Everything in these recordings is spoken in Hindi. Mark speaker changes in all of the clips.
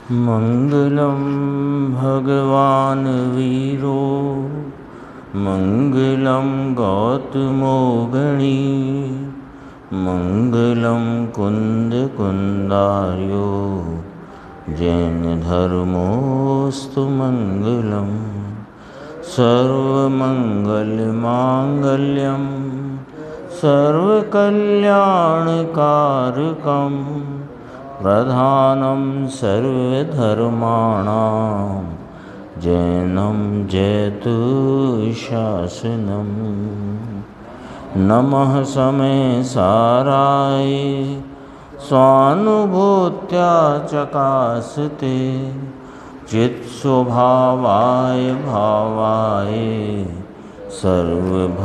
Speaker 1: मंगलम भगवान वीरो मंगलम गौतमो गणी मंगलम कुंद कुंदार्यो जैन धर्मोस्तु मंगलम सर्वमंगलमांगल्यम सर्वकल्याणकारकम प्रधानं सर्वधर्माणां जैनं जयतु शासनम्। नमः समय साराय स्वानुभूत्या चकासते चित्स्वभावाय भावाय सर्वभावांतरच्छिदे।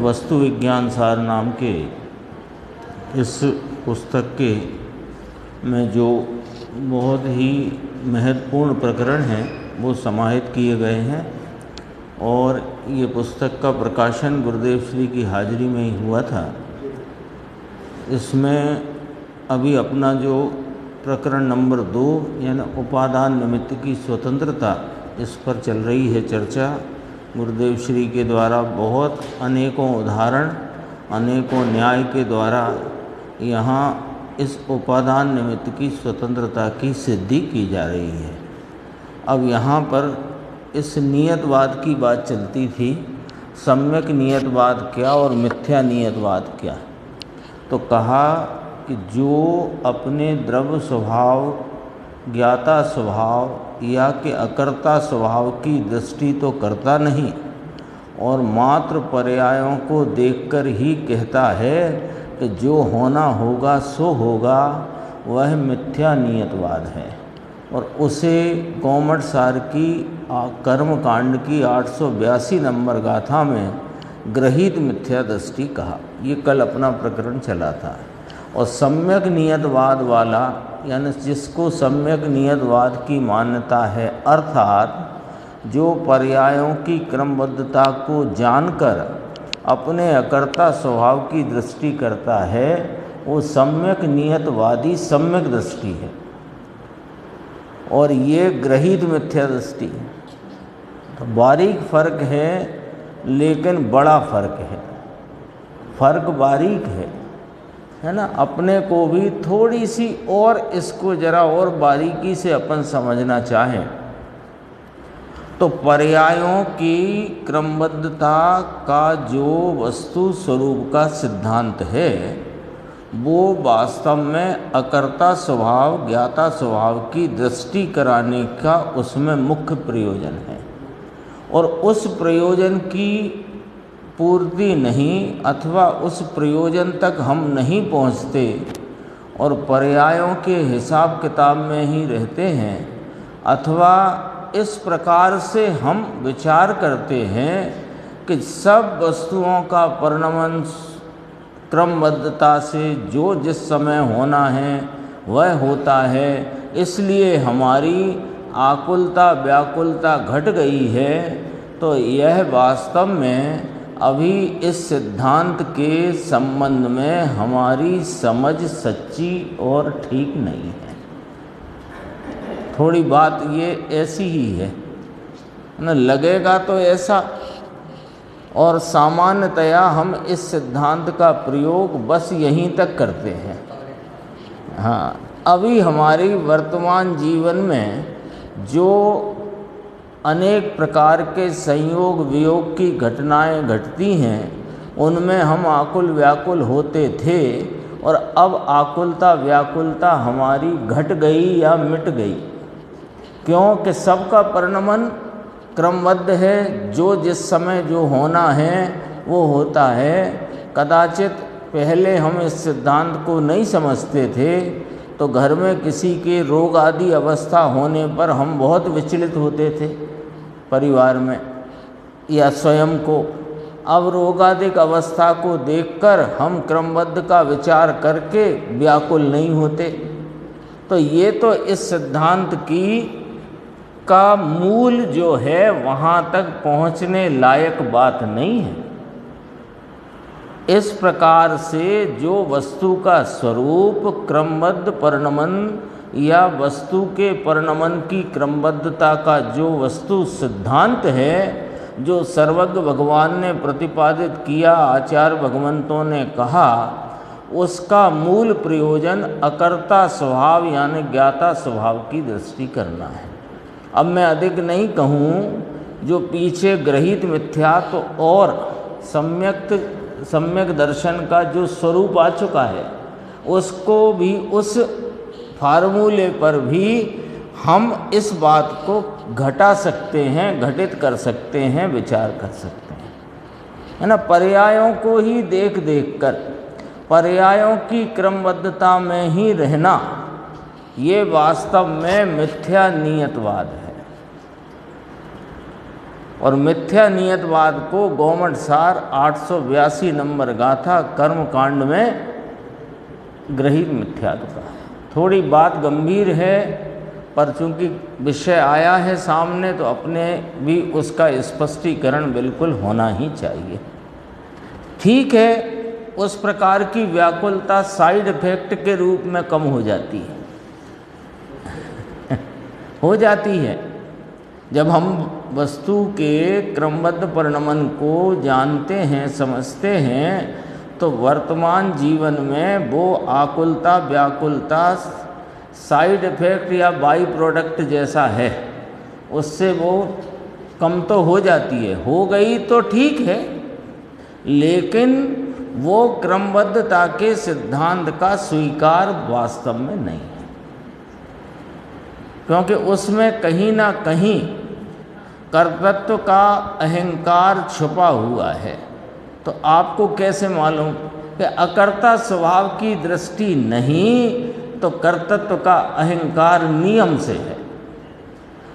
Speaker 1: वस्तु विज्ञान सार नाम के इस पुस्तक के में जो बहुत ही महत्वपूर्ण प्रकरण हैं वो समाहित किए गए हैं और ये पुस्तक का प्रकाशन गुरुदेव श्री की हाजिरी में ही हुआ था। इसमें अभी अपना जो प्रकरण नंबर 2 यानी उपादान निमित्त की स्वतंत्रता, इस पर चल रही है चर्चा। गुरुदेव श्री के द्वारा बहुत अनेकों उदाहरण, अनेकों न्याय के द्वारा यहाँ इस उपादान निमित्त की स्वतंत्रता की सिद्धि की जा रही है। अब यहाँ पर इस नियतवाद की बात चलती थी, सम्यक नियतवाद क्या और मिथ्या नियतवाद क्या। तो कहा कि जो अपने द्रव्य स्वभाव, ज्ञाता स्वभाव या कि अकर्ता स्वभाव की दृष्टि तो करता नहीं और मात्र पर्यायों को देखकर ही कहता है कि जो होना होगा सो होगा, वह मिथ्या नियतवाद है। और उसे गौमठ सार की कर्मकांड की 882 नंबर गाथा में ग्रहित मिथ्या दृष्टि कहा। ये कल अपना प्रकरण चला था। और सम्यक नियतवाद वाला यानी जिसको सम्यक नियतवाद की मान्यता है, अर्थात जो पर्यायों की क्रमबद्धता को जानकर अपने अकर्ता स्वभाव की दृष्टि करता है, वो सम्यक नियतवादी सम्यक दृष्टि है और ये ग्रहित मिथ्या दृष्टि है। तो बारीक फर्क है लेकिन बड़ा फर्क है। फर्क बारीक है ना। अपने को भी थोड़ी सी और इसको जरा और बारीकी से अपन समझना चाहें तो पर्यायों की क्रमबद्धता का जो वस्तु स्वरूप का सिद्धांत है वो वास्तव में अकर्ता स्वभाव, ज्ञाता स्वभाव की दृष्टि कराने का उसमें मुख्य प्रयोजन है। और उस प्रयोजन की पूर्ति नहीं अथवा उस प्रयोजन तक हम नहीं पहुँचते और पर्यायों के हिसाब किताब में ही रहते हैं, अथवा इस प्रकार से हम विचार करते हैं कि सब वस्तुओं का परिणमन क्रमबद्धता से जो जिस समय होना है वह होता है, इसलिए हमारी आकुलता व्याकुलता घट गई है। तो यह वास्तव में अभी इस सिद्धांत के संबंध में हमारी समझ सच्ची और ठीक नहीं है। थोड़ी बात ये ऐसी ही है ना, लगेगा तो ऐसा। और सामान्यतया हम इस सिद्धांत का प्रयोग बस यहीं तक करते हैं। हाँ, अभी हमारी वर्तमान जीवन में जो अनेक प्रकार के संयोग वियोग की घटनाएं घटती हैं उनमें हम आकुल व्याकुल होते थे और अब आकुलता व्याकुलता हमारी घट गई या मिट गई। क्योंकि सबका परिणमन क्रमबद्ध है, जो जिस समय जो होना है वो होता है। कदाचित पहले हम इस सिद्धांत को नहीं समझते थे तो घर में किसी के रोग आदि अवस्था होने पर हम बहुत विचलित होते थे परिवार में या स्वयं को। अब रोगादिक अवस्था को देखकर हम क्रमबद्ध का विचार करके व्याकुल नहीं होते। तो ये तो इस सिद्धांत की का मूल जो है वहाँ तक पहुँचने लायक बात नहीं है। इस प्रकार से जो वस्तु का स्वरूप क्रमबद्ध परिणमन या वस्तु के परिणमन की क्रमबद्धता का जो वस्तु सिद्धांत है, जो सर्वज्ञ भगवान ने प्रतिपादित किया, आचार्य भगवंतों ने कहा, उसका मूल प्रयोजन अकर्ता स्वभाव यानी ज्ञाता स्वभाव की दृष्टि करना है। अब मैं अधिक नहीं कहूँ, जो पीछे ग्रहित मिथ्यात्व और सम्यक दर्शन का जो स्वरूप आ चुका है, उसको भी उस फार्मूले पर भी हम इस बात को घटा सकते हैं, घटित कर सकते हैं, विचार कर सकते हैं, है ना। पर्यायों को ही देख देख कर, पर्यायों की क्रमबद्धता में ही रहना, ये वास्तव में मिथ्या नियतवाद है। और मिथ्या नियतवाद को गौमठसार 882 नंबर गाथा कर्म कांड में ग्रहित मिथ्यात्व का है। थोड़ी बात गंभीर है, पर चूंकि विषय आया है सामने, तो अपने भी उसका स्पष्टीकरण बिल्कुल होना ही चाहिए। ठीक है, उस प्रकार की व्याकुलता साइड इफेक्ट के रूप में कम हो जाती है हो जाती है जब हम वस्तु के क्रमबद्ध परिणमन को जानते हैं, समझते हैं, तो वर्तमान जीवन में वो आकुलता व्याकुलता साइड इफेक्ट या बाई प्रोडक्ट जैसा है, उससे वो कम तो हो जाती है। हो गई तो ठीक है, लेकिन वो क्रमबद्धता के सिद्धांत का स्वीकार वास्तव में नहीं है, क्योंकि उसमें कहीं ना कहीं कर्तृत्व का अहंकार छुपा हुआ है। तो आपको कैसे मालूम कि अकर्ता स्वभाव की दृष्टि नहीं, तो कर्तृत्व का अहंकार नियम से है,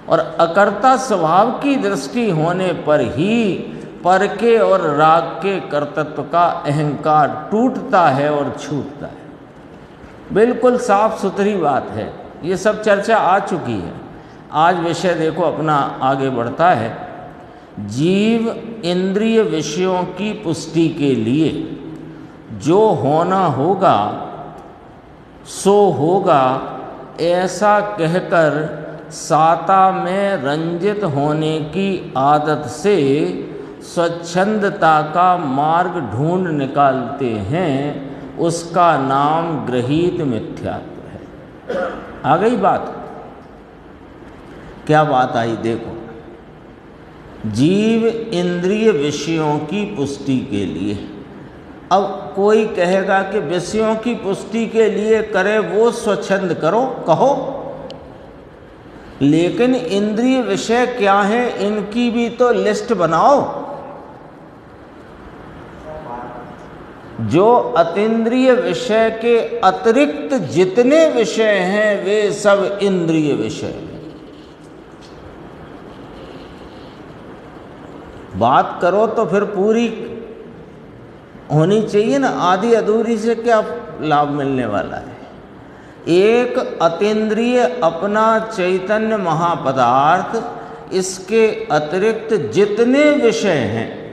Speaker 1: और अकर्ता स्वभाव की दृष्टि होने पर ही पर के और राग के कर्तृत्व का अहंकार टूटता है और छूटता है। बिल्कुल साफ सुथरी बात है, ये सब चर्चा आ चुकी है। आज विषय देखो अपना आगे बढ़ता है। जीव इंद्रिय विषयों की पुष्टि के लिए जो होना होगा सो होगा, ऐसा कहकर साता में रंजित होने की आदत से स्वच्छंदता का मार्ग ढूंढ निकालते हैं, उसका नाम गृहीत मिथ्यात्व है। आ गई बात? क्या बात आई देखो। जीव इंद्रिय विषयों की पुष्टि के लिए, अब कोई कहेगा कि विषयों की पुष्टि के लिए करे वो स्वच्छंद करो, कहो, लेकिन इंद्रिय विषय क्या है इनकी भी तो लिस्ट बनाओ। जो अतीन्द्रिय विषय के अतिरिक्त जितने विषय हैं वे सब इंद्रिय विषय हैं। बात करो तो फिर पूरी होनी चाहिए ना, आधी अधूरी से क्या लाभ मिलने वाला है। एक अतीन्द्रिय अपना चैतन्य महापदार्थ, इसके अतिरिक्त जितने विषय हैं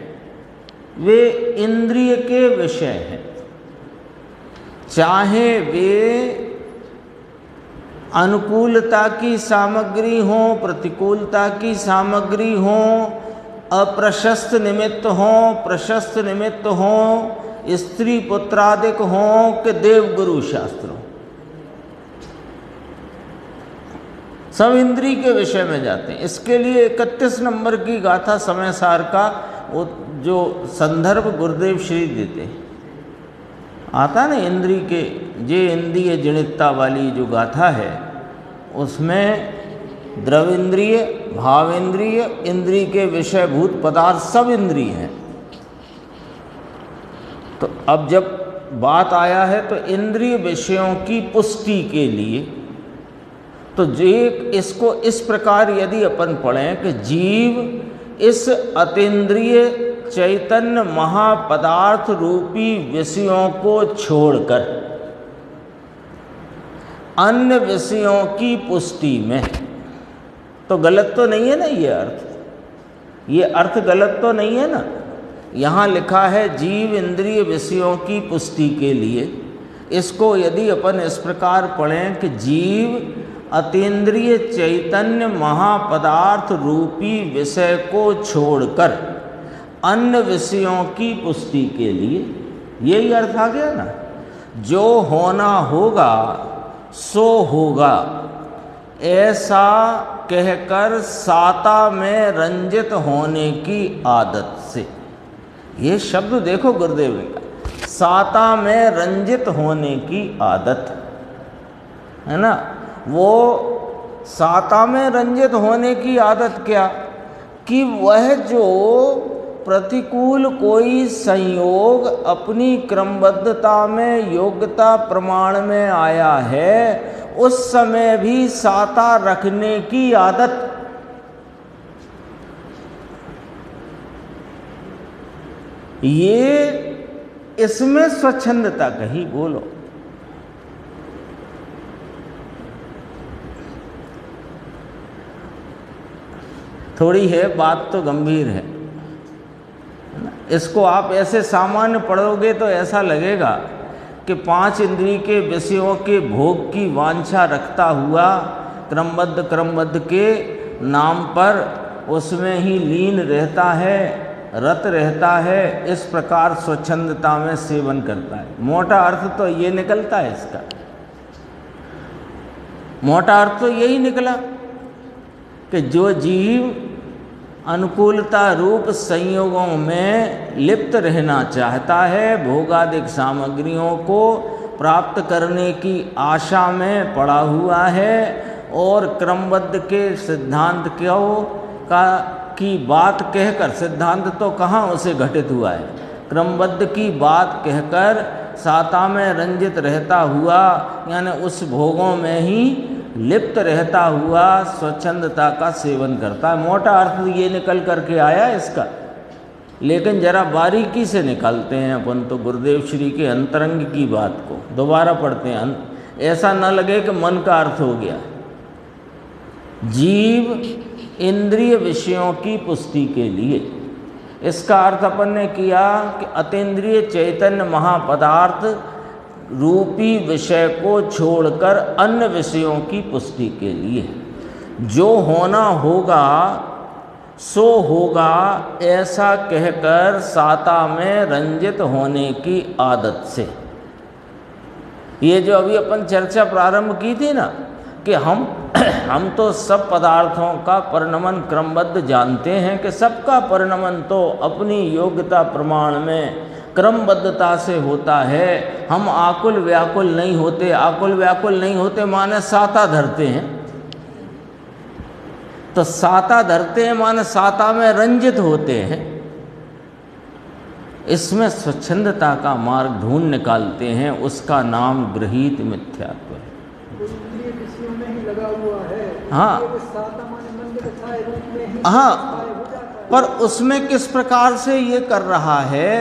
Speaker 1: वे इंद्रिय के विषय हैं, चाहे वे अनुकूलता की सामग्री हो, प्रतिकूलता की सामग्री हो, अप्रशस्त निमित्त हो, प्रशस्त निमित्त हो, स्त्री पुत्रादिक हो कि देवगुरु शास्त्र हो, सब इंद्रिय के विषय में जाते हैं। इसके लिए 31 नंबर की गाथा समय सार का वो जो संदर्भ गुरुदेव श्री देते आता ना, इंद्रिय के जे इंद्रिय जनितता वाली जो गाथा है, उसमें द्रविंद्रिय, भावेंद्रिय, इंद्रिय के विषयभूत पदार्थ सब इंद्रिय हैं। तो अब जब बात आया है तो इंद्रिय विषयों की पुष्टि के लिए, तो इसको इस प्रकार यदि अपन पढ़ें कि जीव इस अतीन्द्रिय चैतन्य महापदार्थ रूपी विषयों को छोड़कर अन्य विषयों की पुष्टि में, तो गलत तो नहीं है ना ये अर्थ? ये अर्थ गलत तो नहीं है ना? यहाँ लिखा है जीव इंद्रिय विषयों की पुष्टि के लिए। इसको यदि अपन इस प्रकार पढ़ें कि जीव अतीन्द्रिय चैतन्य महापदार्थ रूपी विषय को छोड़कर अन्य विषयों की पुष्टि के लिए, यही अर्थ आ गया ना। जो होना होगा सो होगा ऐसा कहकर साता में रंजित होने की आदत से, ये शब्द देखो गुरुदेव का, साता में रंजित होने की आदत है ना। वो साता में रंजित होने की आदत क्या कि वह जो प्रतिकूल कोई संयोग अपनी क्रमबद्धता में योग्यता प्रमाण में आया है, उस समय भी साता रखने की आदत, ये इसमें स्वच्छंदता कही। बोलो, थोड़ी है बात तो गंभीर है। इसको आप ऐसे सामान्य पढ़ोगे तो ऐसा लगेगा कि 5 इंद्रिय के विषयों के भोग की वांछा रखता हुआ क्रमबद्ध के नाम पर उसमें ही लीन रहता है, रत रहता है, इस प्रकार स्वच्छंदता में सेवन करता है। मोटा अर्थ तो ये निकलता है इसका, मोटा अर्थ तो यही निकला कि जो जीव अनुकूलता रूप संयोगों में लिप्त रहना चाहता है, भोगादिक सामग्रियों को प्राप्त करने की आशा में पड़ा हुआ है और क्रमबद्ध के सिद्धांत की बात कहकर, सिद्धांत तो कहाँ उसे घटित हुआ है, क्रमबद्ध की बात कहकर साता में रंजित रहता हुआ, यानी उस भोगों में ही लिप्त रहता हुआ स्वच्छंदता का सेवन करता है। मोटा अर्थ ये निकल करके आया इसका। लेकिन जरा बारीकी से निकालते हैं अपन तो गुरुदेव श्री के अंतरंग की बात को, दोबारा पढ़ते हैं, ऐसा न लगे कि मन का अर्थ हो गया। जीव इंद्रिय विषयों की पुष्टि के लिए, इसका अर्थ अपन ने किया कि अतीन्द्रिय चैतन्य महापदार्थ रूपी विषय को छोड़कर अन्य विषयों की पुष्टि के लिए। जो होना होगा सो होगा ऐसा कहकर साता में रंजित होने की आदत से। ये जो अभी अपन चर्चा प्रारंभ की थी ना कि हम तो सब पदार्थों का परिणमन क्रमबद्ध जानते हैं कि सबका परिणमन तो अपनी योग्यता प्रमाण में क्रमबद्धता से होता है। हम आकुल व्याकुल नहीं होते, आकुल व्याकुल नहीं होते माने साता धरते हैं, तो साता धरते हैं माने साता में रंजित होते हैं। इसमें स्वच्छंदता का मार्ग ढूंढ निकालते हैं, उसका नाम गृहीत मिथ्यात्व है। हाँ, पर उसमें किस प्रकार से ये कर रहा है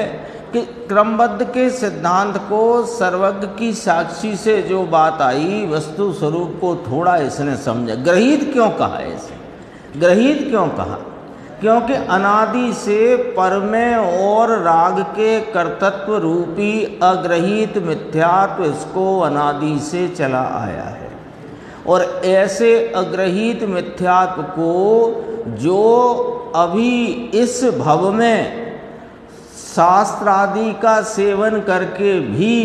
Speaker 1: कि क्रमबद्ध के सिद्धांत को सर्वज्ञ की साक्षी से जो बात आई वस्तु स्वरूप को थोड़ा इसने समझा। ग्रहित क्यों कहा इसे, ग्रहित क्यों कहा? क्योंकि अनादि से परमेय और राग के कर्तृत्व रूपी अग्रहित मिथ्यात्व इसको अनादि से चला आया है। और ऐसे अग्रहित मिथ्यात्व को जो अभी इस भव में शास्त्र आदि का सेवन करके भी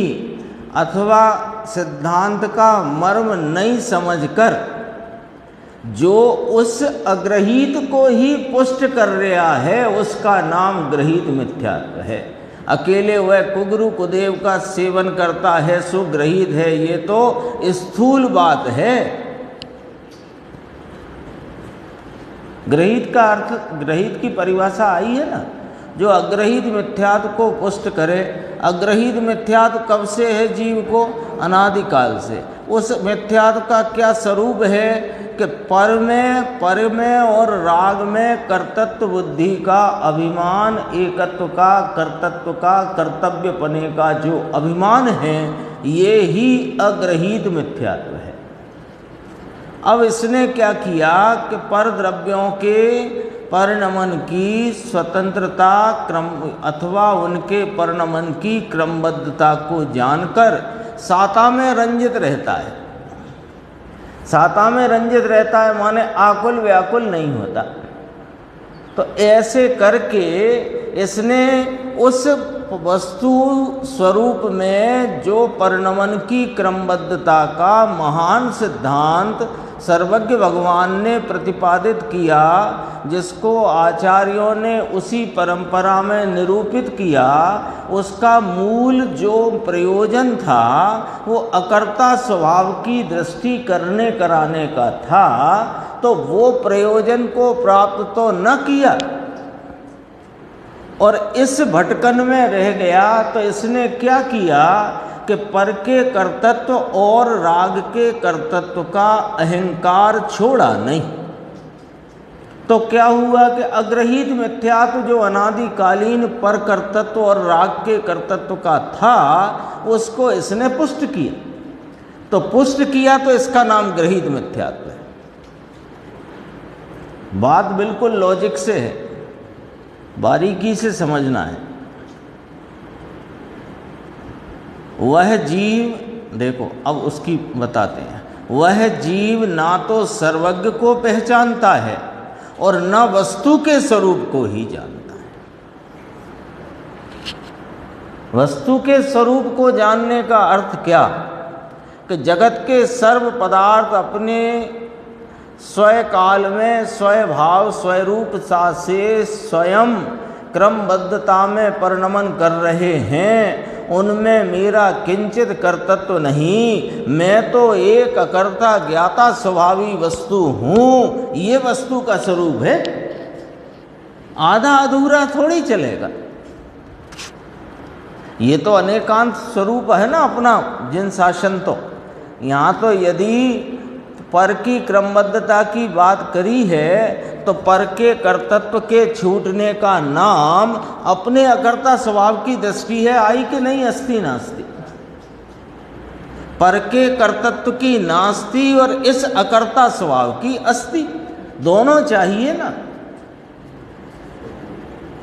Speaker 1: अथवा सिद्धांत का मर्म नहीं समझकर जो उस अग्रहित को ही पुष्ट कर रहा है, उसका नाम ग्रहित मिथ्यात्व है। अकेले वह कुगुरु कुदेव का सेवन करता है सो ग्रहित है, ये तो स्थूल बात है। ग्रहित का अर्थ, ग्रहित की परिभाषा आई है ना, जो अग्रहित मिथ्यात्व को पुष्ट करे। अग्रहित मिथ्यात्व कब से है जीव को? अनादिकाल से। उस मिथ्यात्व का क्या स्वरूप है कि पर में और राग में कर्तृत्व बुद्धि का अभिमान, एकत्व का, कर्तृत्व का, कर्तव्यपने का जो अभिमान है, ये ही अग्रहित मिथ्यात्व है। अब इसने क्या किया कि पर द्रव्यों के परिणमन की स्वतंत्रता क्रम अथवा उनके परिणमन की क्रमबद्धता को जानकर साता में रंजित रहता है। साता में रंजित रहता है माने आकुल व्याकुल नहीं होता। तो ऐसे करके इसने उस वस्तु स्वरूप में जो परिणमन की क्रमबद्धता का महान सिद्धांत सर्वज्ञ भगवान ने प्रतिपादित किया, जिसको आचार्यों ने उसी परंपरा में निरूपित किया, उसका मूल जो प्रयोजन था वो अकर्ता स्वभाव की दृष्टि करने कराने का था। तो वो प्रयोजन को प्राप्त तो न किया और इस भटकन में रह गया। तो इसने क्या किया कि पर के कर्तृत्व और राग के कर्तृत्व का अहंकार छोड़ा नहीं। तो क्या हुआ कि अग्रहीत मिथ्यात्व जो अनादिकालीन पर कर्तृत्व और राग के कर्तृत्व का था उसको इसने पुष्ट किया। तो पुष्ट किया तो इसका नाम ग्रहीत मिथ्यात्व है। बात बिल्कुल लॉजिक से है, बारीकी से समझना है। वह जीव, देखो अब उसकी बताते हैं, वह जीव ना तो सर्वज्ञ को पहचानता है और न वस्तु के स्वरूप को ही जानता है। वस्तु के स्वरूप को जानने का अर्थ क्या कि जगत के सर्व पदार्थ अपने स्वयं काल में स्वभाव स्वरूप से स्वयं क्रमबद्धता में परिणमन कर रहे हैं। उनमें मेरा किंचित कर्तृत्व नहीं, मैं तो एक अकर्ता ज्ञाता स्वभावी वस्तु हूँ। ये वस्तु का स्वरूप है, आधा अधूरा थोड़ी चलेगा। ये तो अनेकांत स्वरूप है ना अपना जिन शासन। तो यहाँ तो यदि पर की क्रमबद्धता की बात करी है तो पर के कर्तृत्व के छूटने का नाम अपने अकर्ता स्वभाव की दृष्टि है। आई कि नहीं? अस्ति नास्ति। पर के कर्तृत्व की नास्ति और इस अकर्ता स्वभाव की अस्ति, दोनों चाहिए ना,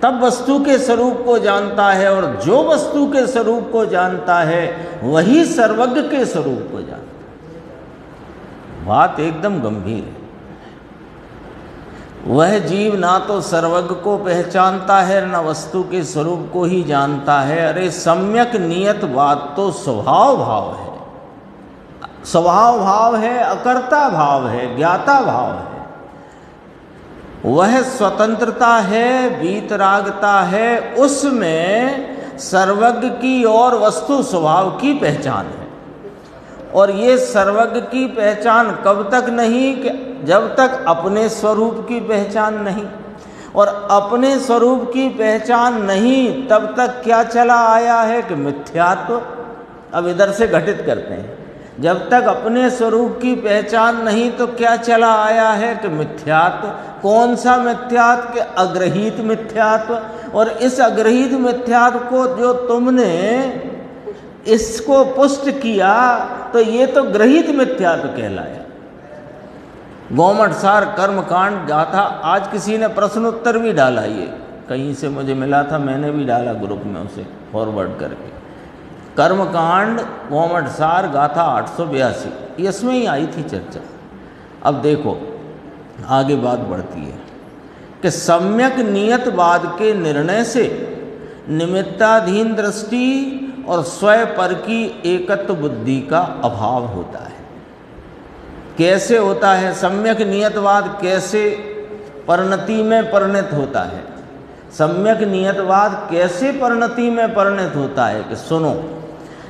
Speaker 1: तब वस्तु के स्वरूप को जानता है। और जो वस्तु के स्वरूप को जानता है वही सर्वज्ञ के स्वरूप को जानता है। बात एकदम गंभीर है। वह जीव ना तो सर्वज्ञ को पहचानता है न वस्तु के स्वरूप को ही जानता है। अरे सम्यक नियत बात तो स्वभाव भाव है, स्वभाव भाव है, अकर्ता भाव है, ज्ञाता भाव है। वह स्वतंत्रता है, वीतरागता है, उसमें सर्वज्ञ की और वस्तु स्वभाव की पहचान है। और ये सर्वज्ञ की पहचान कब तक नहीं कि जब तक अपने स्वरूप की पहचान नहीं। और अपने स्वरूप की पहचान नहीं तब तक क्या चला आया है कि मिथ्यात्व। अब इधर से घटित करते हैं। जब तक अपने स्वरूप की पहचान नहीं तो क्या चला आया है कि मिथ्यात्व। कौन सा मिथ्यात्व? कि अग्रहीत मिथ्यात्व। और इस अग्रहीत मिथ्यात्व को जो तुमने इसको पुष्ट किया तो ये तो ग्रहित मिथ्यात्व कहलाया। गौमठसार कर्मकांड गाथा, आज किसी ने प्रश्न उत्तर भी डाला, ये कहीं से मुझे मिला था, मैंने भी डाला ग्रुप में उसे फॉरवर्ड करके। कर्मकांड गौमठसार गाथा 882, इसमें ही आई थी चर्चा। अब देखो आगे बात बढ़ती है कि सम्यक नियतवाद के निर्णय से निमित्ताधीन दृष्टि और स्वयं पर की एकत्व बुद्धि का अभाव होता है। कैसे होता है? सम्यक नियतवाद कैसे परिणति में परिणत होता है? सम्यक नियतवाद कैसे परिणति में परिणत होता है कि सुनो,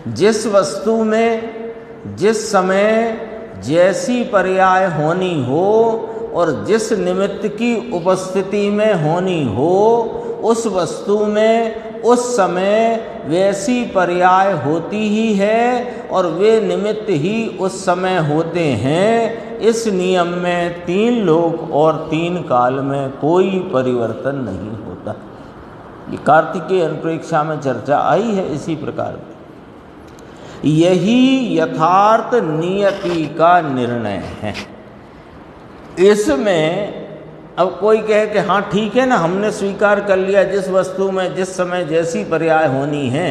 Speaker 1: जिस वस्तु में जिस समय जैसी पर्याय होनी हो और जिस निमित्त की उपस्थिति में होनी हो, उस वस्तु में उस समय वैसी पर्याय होती ही है और वे निमित्त ही उस समय होते हैं। इस नियम में 3 लोक और 3 काल में कोई परिवर्तन नहीं होता। ये कार्तिकेय अनुप्रेक्षा में चर्चा आई है इसी प्रकार। यही यथार्थ नियति का निर्णय है। इसमें अब कोई कहे कि हाँ ठीक है ना, हमने स्वीकार कर लिया जिस वस्तु में जिस समय जैसी पर्याय होनी है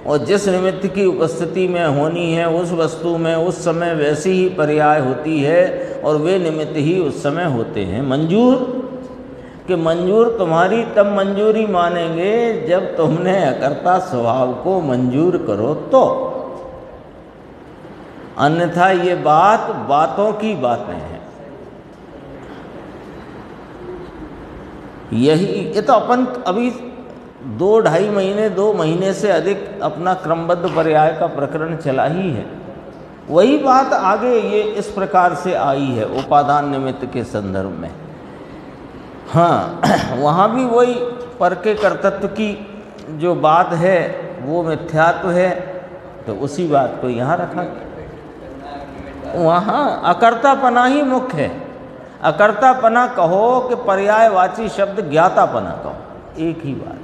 Speaker 1: और जिस निमित्त की उपस्थिति में होनी है उस वस्तु में उस समय वैसी ही पर्याय होती है और वे निमित्त ही उस समय होते हैं। मंजूर कि मंजूर तुम्हारी तब मंजूरी मानेंगे जब तुमने अकर्ता स्वभाव को मंजूर करो तो, अन्यथा ये बातों की बातें हैं। ये तो अपन अभी 2 महीने से अधिक अपना क्रमबद्ध पर्याय का प्रकरण चला ही है। वही बात आगे ये इस प्रकार से आई है उपादान निमित्त के संदर्भ में। हाँ, वहाँ भी वही पर के कर्तृत्व की जो बात है वो मिथ्यात्व है, तो उसी बात को यहाँ रखा गया। वहाँ अकर्तापना ही मुख्य है। अकर्तापना कहो कि पर्यायवाची शब्द ज्ञातापना कहो, एक ही बात है।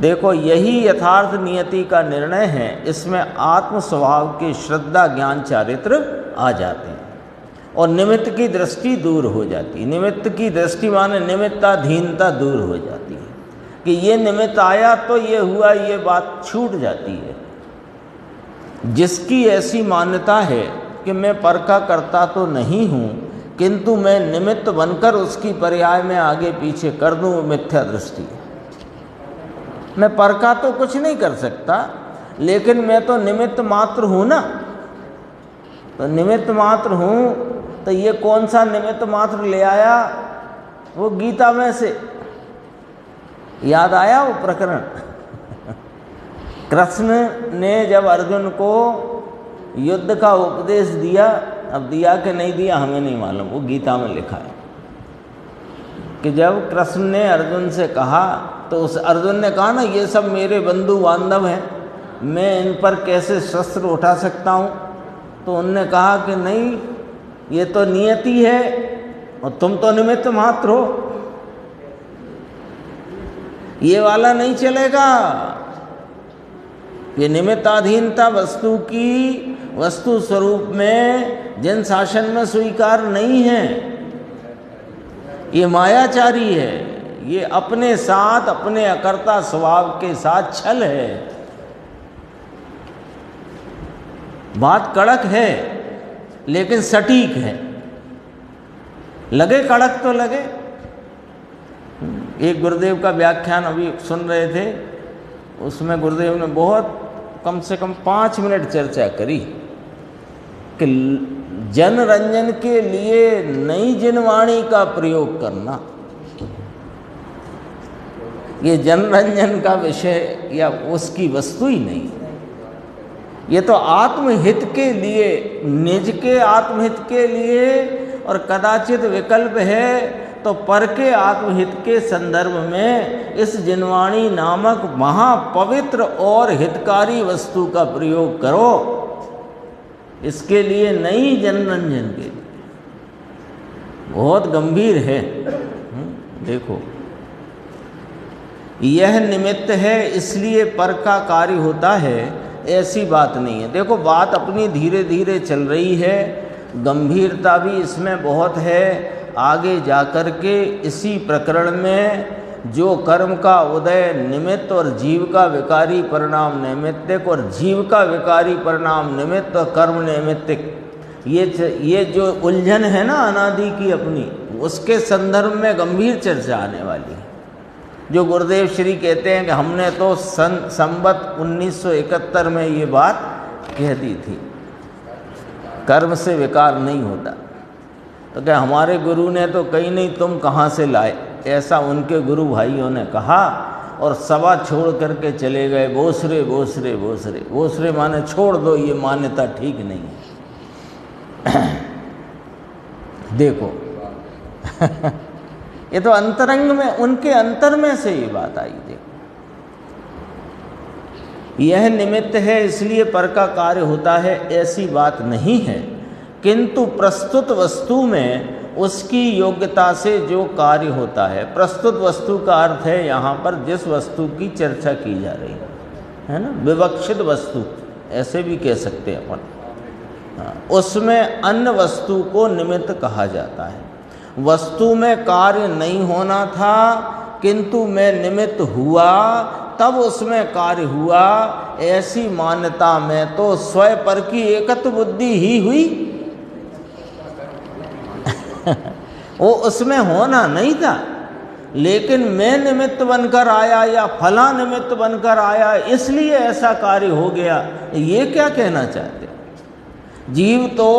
Speaker 1: देखो यही यथार्थ नियति का निर्णय है। इसमें आत्म स्वभाव के श्रद्धा ज्ञान चारित्र आ जाते हैं और निमित्त की दृष्टि दूर हो जाती है। निमित्त की दृष्टि माने निमित्ताधीनता दूर हो जाती है कि ये निमित्त आया तो ये हुआ, ये बात छूट जाती है। जिसकी ऐसी मान्यता है कि मैं पर का कर्ता तो नहीं हूँ किंतु मैं निमित्त बनकर उसकी पर्याय में आगे पीछे कर दूँ, मिथ्या दृष्टि है। मैं पर का तो कुछ नहीं कर सकता, लेकिन मैं तो निमित्त मात्र हूँ ना। तो निमित्त मात्र हूँ तो ये कौन सा निमित्त मात्र ले आया? वो गीता में से याद आया वो प्रकरण। कृष्ण ने जब अर्जुन को युद्ध का उपदेश दिया, अब दिया कि नहीं दिया हमें नहीं मालूम, वो गीता में लिखा है कि जब कृष्ण ने अर्जुन से कहा तो उस अर्जुन ने कहा ना ये सब मेरे बंधु बांधव हैं, मैं इन पर कैसे शस्त्र उठा सकता हूँ? तो उनने कहा कि नहीं, ये तो नियति है और तुम तो निमित्त मात्र हो, ये वाला नहीं चलेगा। ये निमित्ताधीनता वस्तु की वस्तु स्वरूप में जन शासन में स्वीकार नहीं है। ये मायाचारी है, ये अपने साथ अपने अकर्ता स्वभाव के साथ छल है। बात कड़क है लेकिन सटीक है। लगे कड़क तो लगे। एक गुरुदेव का व्याख्यान अभी सुन रहे थे, उसमें गुरुदेव ने बहुत कम से कम 5 मिनट चर्चा करी कि जनरंजन के लिए नई जनवाणी का प्रयोग करना, ये जनरंजन का विषय या उसकी वस्तु ही नहीं है। ये तो आत्महित के लिए, निज के आत्महित के लिए और कदाचित विकल्प है तो पर के आत्महित के संदर्भ में इस जिनवाणी नामक महापवित्र और हितकारी वस्तु का प्रयोग करो। इसके लिए नहीं जनरंजन के लिए बहुत गंभीर है। देखो यह निमित्त है इसलिए पर का कार्य होता है, ऐसी बात नहीं है। देखो बात अपनी धीरे धीरे चल रही है, गंभीरता भी इसमें बहुत है। आगे जाकर के इसी प्रकरण में जो कर्म का उदय निमित्त और जीव का विकारी परिणाम नैमित्तिक और जीव का विकारी परिणाम निमित्त और कर्म नैमित्तिक, ये जो उलझन है ना अनादि की अपनी, उसके संदर्भ में गंभीर चर्चा आने वाली है। जो गुरुदेव श्री कहते हैं कि हमने तो संवत 1971 में ये बात कह दी थी, कर्म से विकार नहीं होता। तो क्या हमारे गुरु ने तो कहीं नहीं, तुम कहाँ से लाए, ऐसा उनके गुरु भाइयों ने कहा और सभा छोड़ करके चले गए। बोसरे बोसरे बोसरे बोसरे माने छोड़ दो, ये मान्यता ठीक नहीं है। देखो ये तो अंतरंग में, उनके अंतर में से ये बात आई। देखो यह निमित्त है इसलिए पर का कार्य होता है, ऐसी बात नहीं है। किंतु प्रस्तुत वस्तु में उसकी योग्यता से जो कार्य होता है, प्रस्तुत वस्तु का अर्थ है यहाँ पर जिस वस्तु की चर्चा की जा रही है ना, विवक्षित वस्तु ऐसे भी कह सकते हैं अपन। उसमें अन्य वस्तु को निमित्त कहा जाता है। वस्तु में कार्य नहीं होना था किंतु मैं निमित्त हुआ तब उसमें कार्य हुआ, ऐसी मान्यता में तो स्वयं पर की एकत्व बुद्धि ही हुई। वो उसमें होना नहीं था, लेकिन मैं निमित्त बनकर आया या फला निमित्त बनकर आया इसलिए ऐसा कार्य हो गया। ये क्या कहना चाहते? जीव तो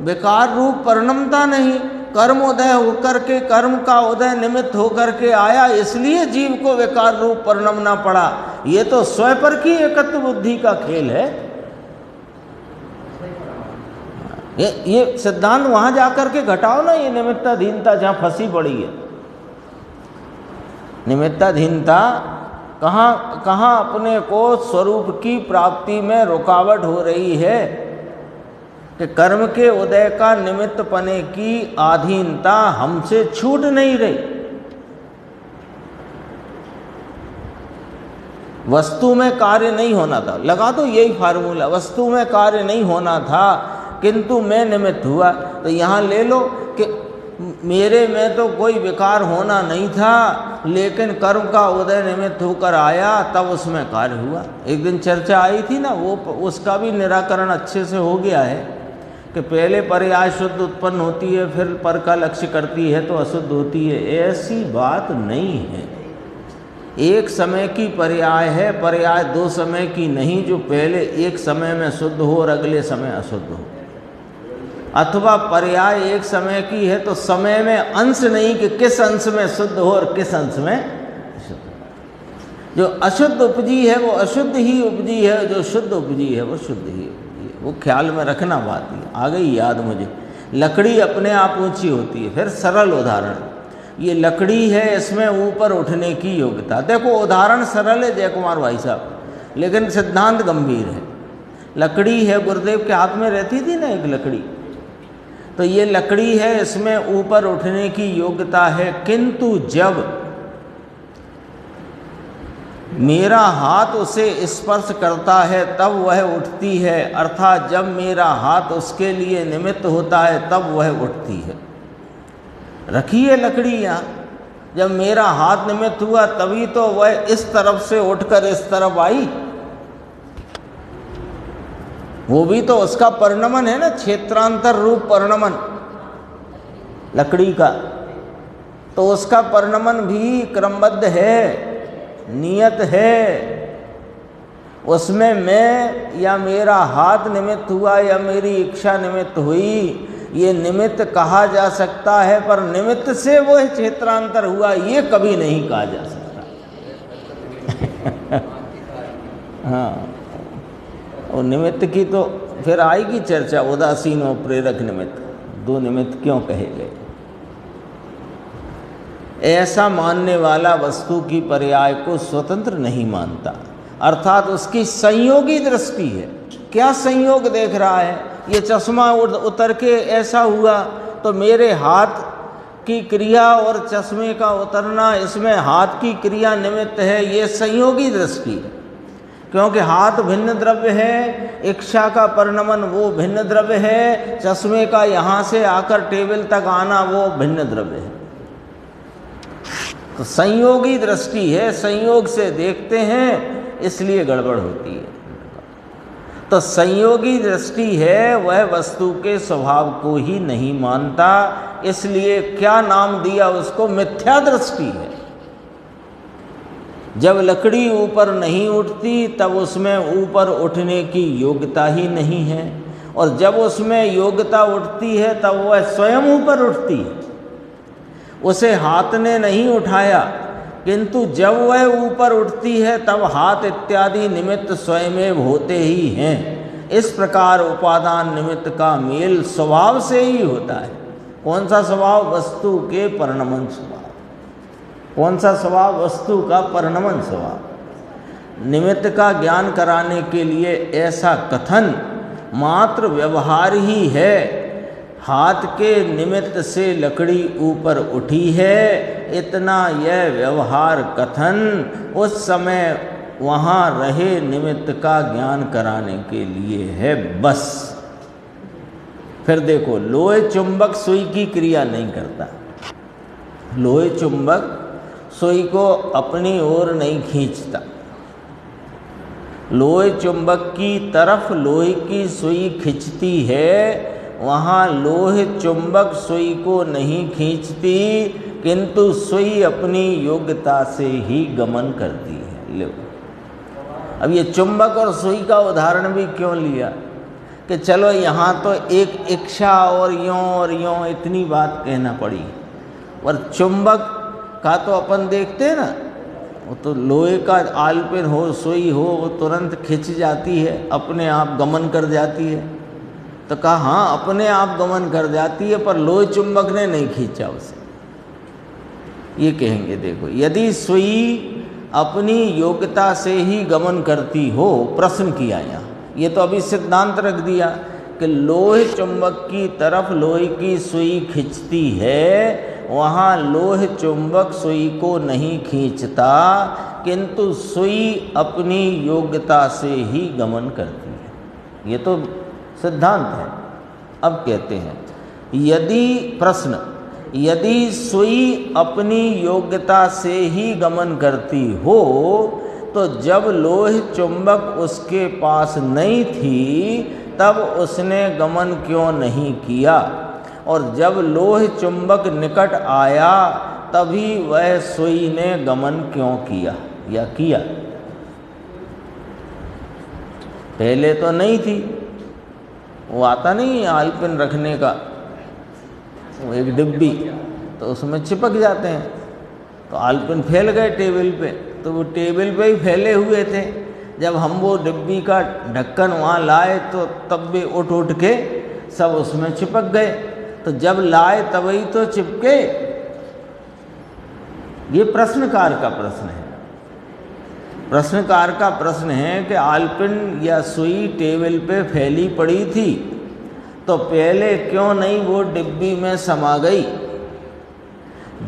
Speaker 1: विकार रूप परिणमता नहीं, कर्म उदय होकर के, कर्म का उदय निमित्त होकर के आया, इसलिए जीव को विकार रूप परिणमना पड़ा। ये तो स्वयं पर की एकत्व बुद्धि का खेल है। ये सिद्धांत वहां जाकर के घटाओ ना, ये निमित्ताधीनता जहां फंसी पड़ी है। निमित्ताधीनता कहाँ कहाँ अपने को स्वरूप की प्राप्ति में रुकावट हो रही है कि कर्म के उदय का निमित्त पने की अधीनता हमसे छूट नहीं रही। वस्तु में कार्य नहीं होना था, लगा दो यही फार्मूला, वस्तु में कार्य नहीं होना था किंतु मैं निमित्त हुआ। तो यहाँ ले लो कि मेरे में तो कोई विकार होना नहीं था, लेकिन कर्म का उदय निमित्त होकर आया तब उसमें कार्य हुआ। एक दिन चर्चा आई थी ना, वो उसका भी निराकरण अच्छे से हो गया है कि पहले पर्याय शुद्ध उत्पन्न होती है, फिर पर का लक्ष्य करती है तो अशुद्ध होती है। ऐसी बात नहीं है। एक समय की पर्याय है, पर्याय दो समय की नहीं, जो पहले एक समय में शुद्ध हो और अगले समय अशुद्ध हो। अथवा पर्याय एक समय की है तो समय में अंश नहीं कि किस अंश में शुद्ध हो और किस अंश में अशुद्ध। जो अशुद्ध उपजी है वो अशुद्ध ही उपजी है, जो शुद्ध उपजी है वो शुद्ध ही उपजी है। वो ख्याल में रखना बात ही। आ गई याद मुझे। लकड़ी अपने आप ऊंची होती है। फिर सरल उदाहरण, ये लकड़ी है, इसमें ऊपर उठने की योग्यता। देखो उदाहरण सरल है जय कुमार भाई साहब, लेकिन सिद्धांत गंभीर है। लकड़ी है, गुरुदेव के हाथ में रहती थी ना एक लकड़ी, तो ये लकड़ी है, इसमें ऊपर उठने की योग्यता है, किंतु जब मेरा हाथ उसे स्पर्श करता है तब वह उठती है, अर्थात जब मेरा हाथ उसके लिए निमित्त होता है तब वह उठती है। रखी है लकड़ी यहाँ, जब मेरा हाथ निमित्त हुआ तभी तो वह इस तरफ से उठकर इस तरफ आई। वो भी तो उसका परिणमन है ना, क्षेत्रांतर रूप परिणमन लकड़ी का, तो उसका परिणमन भी क्रमबद्ध है, नियत है। उसमें मैं या मेरा हाथ निमित्त हुआ या मेरी इच्छा निमित्त हुई, ये निमित्त कहा जा सकता है, पर निमित्त से वो क्षेत्रांतर हुआ ये कभी नहीं कहा जा सकता। हाँ, और निमित्त की तो फिर आएगी चर्चा, उदासीन और प्रेरक निमित्त, दो निमित्त क्यों कहे गए। ऐसा मानने वाला वस्तु की पर्याय को स्वतंत्र नहीं मानता, अर्थात उसकी संयोगी दृष्टि है। क्या संयोग देख रहा है? ये चश्मा उतर के ऐसा हुआ तो मेरे हाथ की क्रिया और चश्मे का उतरना, इसमें हाथ की क्रिया निमित्त है, ये संयोगी दृष्टि है। क्योंकि हाथ भिन्न द्रव्य है, इच्छा का परिणमन वो भिन्न द्रव्य है, चश्मे का यहाँ से आकर टेबल तक आना वो भिन्न द्रव्य है। तो संयोगी दृष्टि है, संयोग से देखते हैं इसलिए गड़बड़ होती है। तो संयोगी दृष्टि है, वह वस्तु के स्वभाव को ही नहीं मानता, इसलिए क्या नाम दिया उसको? मिथ्या दृष्टि है। जब लकड़ी ऊपर नहीं उठती तब उसमें ऊपर उठने की योग्यता ही नहीं है, और जब उसमें योग्यता उठती है तब वह स्वयं ऊपर उठती है। उसे हाथ ने नहीं उठाया, किंतु जब वह ऊपर उठती है तब हाथ इत्यादि निमित्त स्वयं होते ही हैं। इस प्रकार उपादान निमित्त का मेल स्वभाव से ही होता है। कौन सा स्वभाव? वस्तु के परिणमन स्वभाव। कौन सा स्वभाव? वस्तु का परिणमन स्वभाव। निमित्त का ज्ञान कराने के लिए ऐसा कथन मात्र व्यवहार ही है। हाथ के निमित्त से लकड़ी ऊपर उठी है, इतना यह व्यवहार कथन उस समय वहाँ रहे निमित्त का ज्ञान कराने के लिए है, बस। फिर देखो, लोहे चुंबक सुई की क्रिया नहीं करता। लोहे चुंबक सुई को अपनी ओर नहीं खींचता। लोहे चुंबक की तरफ लोहे की सुई खींचती है, वहाँ लोहे चुंबक सुई को नहीं खींचती, किंतु सुई अपनी योग्यता से ही गमन करती है। लो, अब ये चुंबक और सुई का उदाहरण भी क्यों लिया कि चलो यहाँ तो एक इच्छा और यों इतनी बात कहना पड़ी, और चुंबक का तो अपन देखते हैं ना, वो तो लोहे का आलपिन हो सुई हो वो तुरंत खिंच जाती है, अपने आप गमन कर जाती है। तो कहा हाँ अपने आप गमन कर जाती है, पर लोहे चुंबक ने नहीं खींचा उसे। ये कहेंगे देखो, यदि सुई अपनी योग्यता से ही गमन करती हो, प्रश्न किया यहाँ, ये तो अभी सिद्धांत रख दिया कि लोहे चुंबक की तरफ लोहे की सुई खींचती है, वहाँ लोहे चुंबक सुई को नहीं खींचता, किंतु सुई अपनी योग्यता से ही गमन करती है। ये तो सिद्धांत है। अब कहते हैं यदि सुई अपनी योग्यता से ही गमन करती हो, तो जब लोहे चुंबक उसके पास नहीं थी तब उसने गमन क्यों नहीं किया, और जब लोहे चुंबक निकट आया तभी वह सुई ने गमन क्यों किया या किया। पहले तो नहीं थी, वो आता नहीं आलपिन रखने का वो एक डिब्बी, तो उसमें चिपक जाते हैं, तो आलपिन फैल गए टेबल पे, तो वो टेबल पे ही फैले हुए थे। जब हम वो डिब्बी का ढक्कन वहाँ लाए तो तब भी उठ के सब उसमें चिपक गए। तो जब लाए तभी तो चिपके। ये प्रश्नकार का प्रश्न है। प्रश्नकार का प्रश्न है कि आलपिन या सुई टेबल पे फैली पड़ी थी, तो पहले क्यों नहीं वो डिब्बी में समा गई।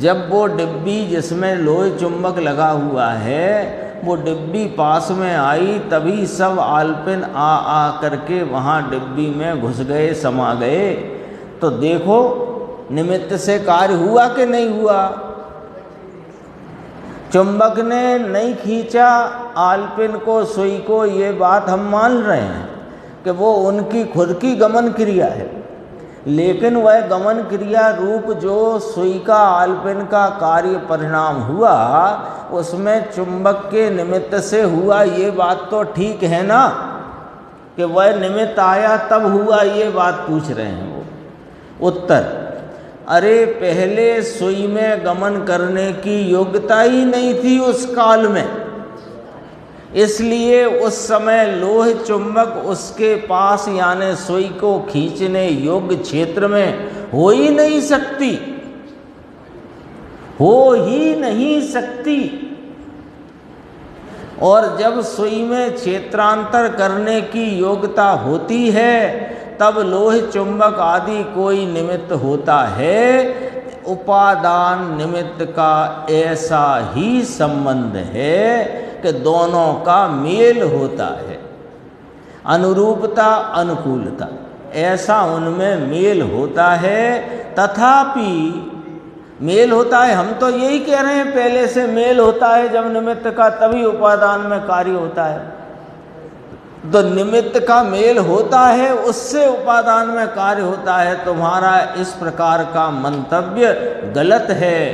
Speaker 1: जब वो डिब्बी जिसमें लोहे चुंबक लगा हुआ है वो डिब्बी पास में आई, तभी सब आलपिन आ करके वहाँ डिब्बी में घुस गए, समा गए। तो देखो निमित्त से कार्य हुआ कि नहीं हुआ। चुंबक ने नहीं खींचा आलपिन को, सुई को, ये बात हम मान रहे हैं कि वो उनकी खुद की गमन क्रिया है, लेकिन वह गमन क्रिया रूप जो सुई का आलपिन का कार्य परिणाम हुआ उसमें चुंबक के निमित्त से हुआ, ये बात तो ठीक है ना कि वह निमित्त आया तब हुआ, ये बात पूछ रहे हैं वो। उत्तर, अरे पहले सुई में गमन करने की योग्यता ही नहीं थी उस काल में, इसलिए उस समय लोहे चुंबक उसके पास यानी सुई को खींचने योग्य क्षेत्र में हो ही नहीं सकती, हो ही नहीं सकती। और जब सुई में क्षेत्रांतर करने की योग्यता होती है तब लोहे चुंबक आदि कोई निमित्त होता है। उपादान निमित्त का ऐसा ही संबंध है कि दोनों का मेल होता है, अनुरूपता अनुकूलता, ऐसा उनमें मेल होता है। तथापि मेल होता है, हम तो यही कह रहे हैं पहले से मेल होता है, जब निमित्त का तभी उपादान में कार्य होता है। तो निमित्त का मेल होता है, उससे उपादान में कार्य होता है। तुम्हारा इस प्रकार का मंतव्य गलत है,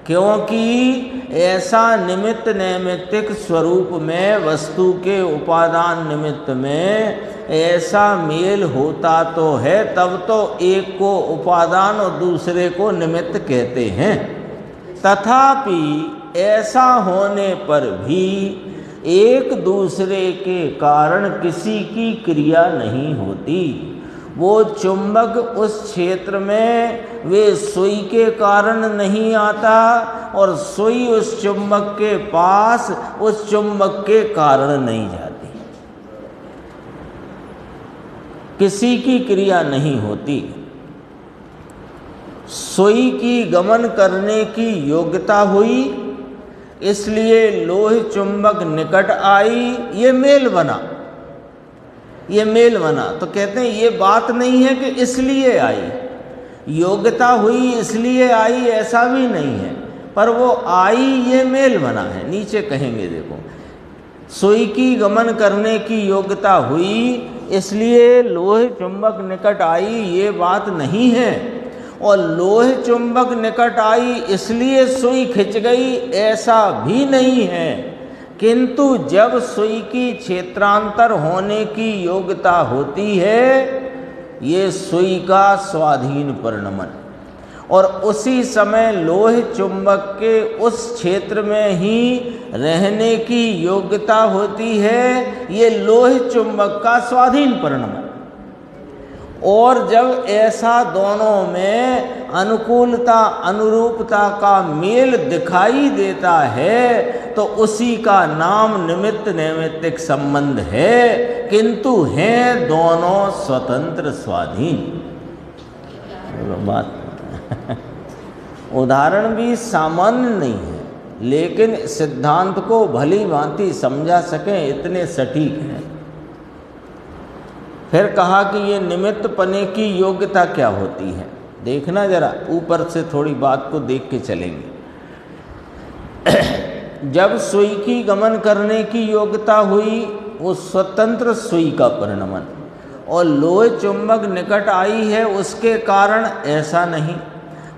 Speaker 1: क्योंकि ऐसा निमित्त नैमित्तिक स्वरूप में वस्तु के उपादान निमित्त में ऐसा मेल होता तो है, तब तो एक को उपादान और दूसरे को निमित्त कहते हैं। तथापि ऐसा होने पर भी एक दूसरे के कारण किसी की क्रिया नहीं होती। वो चुंबक उस क्षेत्र में वे सुई के कारण नहीं आता और सुई उस चुंबक के पास उस चुंबक के कारण नहीं जाती, किसी की क्रिया नहीं होती। सुई की गमन करने की योग्यता हुई, इसलिए लोहे चुंबक निकट आई, ये मेल बना। ये मेल बना। तो कहते हैं ये बात नहीं है कि इसलिए आई, योग्यता हुई इसलिए आई, ऐसा भी नहीं है, पर वो आई ये मेल बना है। नीचे कहेंगे देखो, सुई की गमन करने की योग्यता हुई इसलिए लोहे चुंबक निकट आई, ये बात नहीं है। और लोहे चुंबक निकट आई इसलिए सुई खिंच गई, ऐसा भी नहीं है। किंतु जब सुई की क्षेत्रांतर होने की योग्यता होती है, ये सुई का स्वाधीन परिणमन, और उसी समय लोहे चुंबक के उस क्षेत्र में ही रहने की योग्यता होती है, ये लोहे चुंबक का स्वाधीन परिणमन। और जब ऐसा दोनों में अनुकूलता अनुरूपता का मेल दिखाई देता है, तो उसी का नाम निमित्त नैमित्तिक संबंध है, किंतु हैं दोनों स्वतंत्र स्वाधीन। बात उदाहरण भी सामान्य नहीं है, लेकिन सिद्धांत को भली भांति समझा सकें इतने सटीक हैं। फिर कहा कि ये निमित्त पने की योग्यता क्या होती है। देखना जरा, ऊपर से थोड़ी बात को देख के चलेंगे। जब सुई की गमन करने की योग्यता हुई, वो स्वतंत्र सुई का परिणमन, और लोहे चुंबक निकट आई है उसके कारण ऐसा नहीं,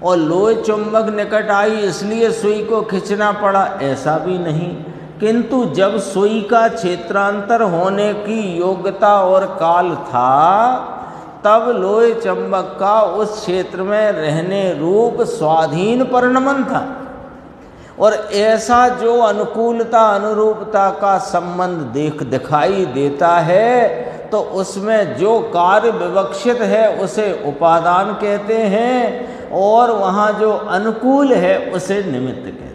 Speaker 1: और लोहे चुंबक निकट आई इसलिए सुई को खींचना पड़ा, ऐसा भी नहीं। किंतु जब सुई का क्षेत्रांतर होने की योग्यता और काल था, तब लोहे चुंबक का उस क्षेत्र में रहने रूप स्वाधीन परिणमन था। और ऐसा जो अनुकूलता अनुरूपता का संबंध दिखाई देता है, तो उसमें जो कार्य विवक्षित है उसे उपादान कहते हैं, और वहाँ जो अनुकूल है उसे निमित्त कहते हैं।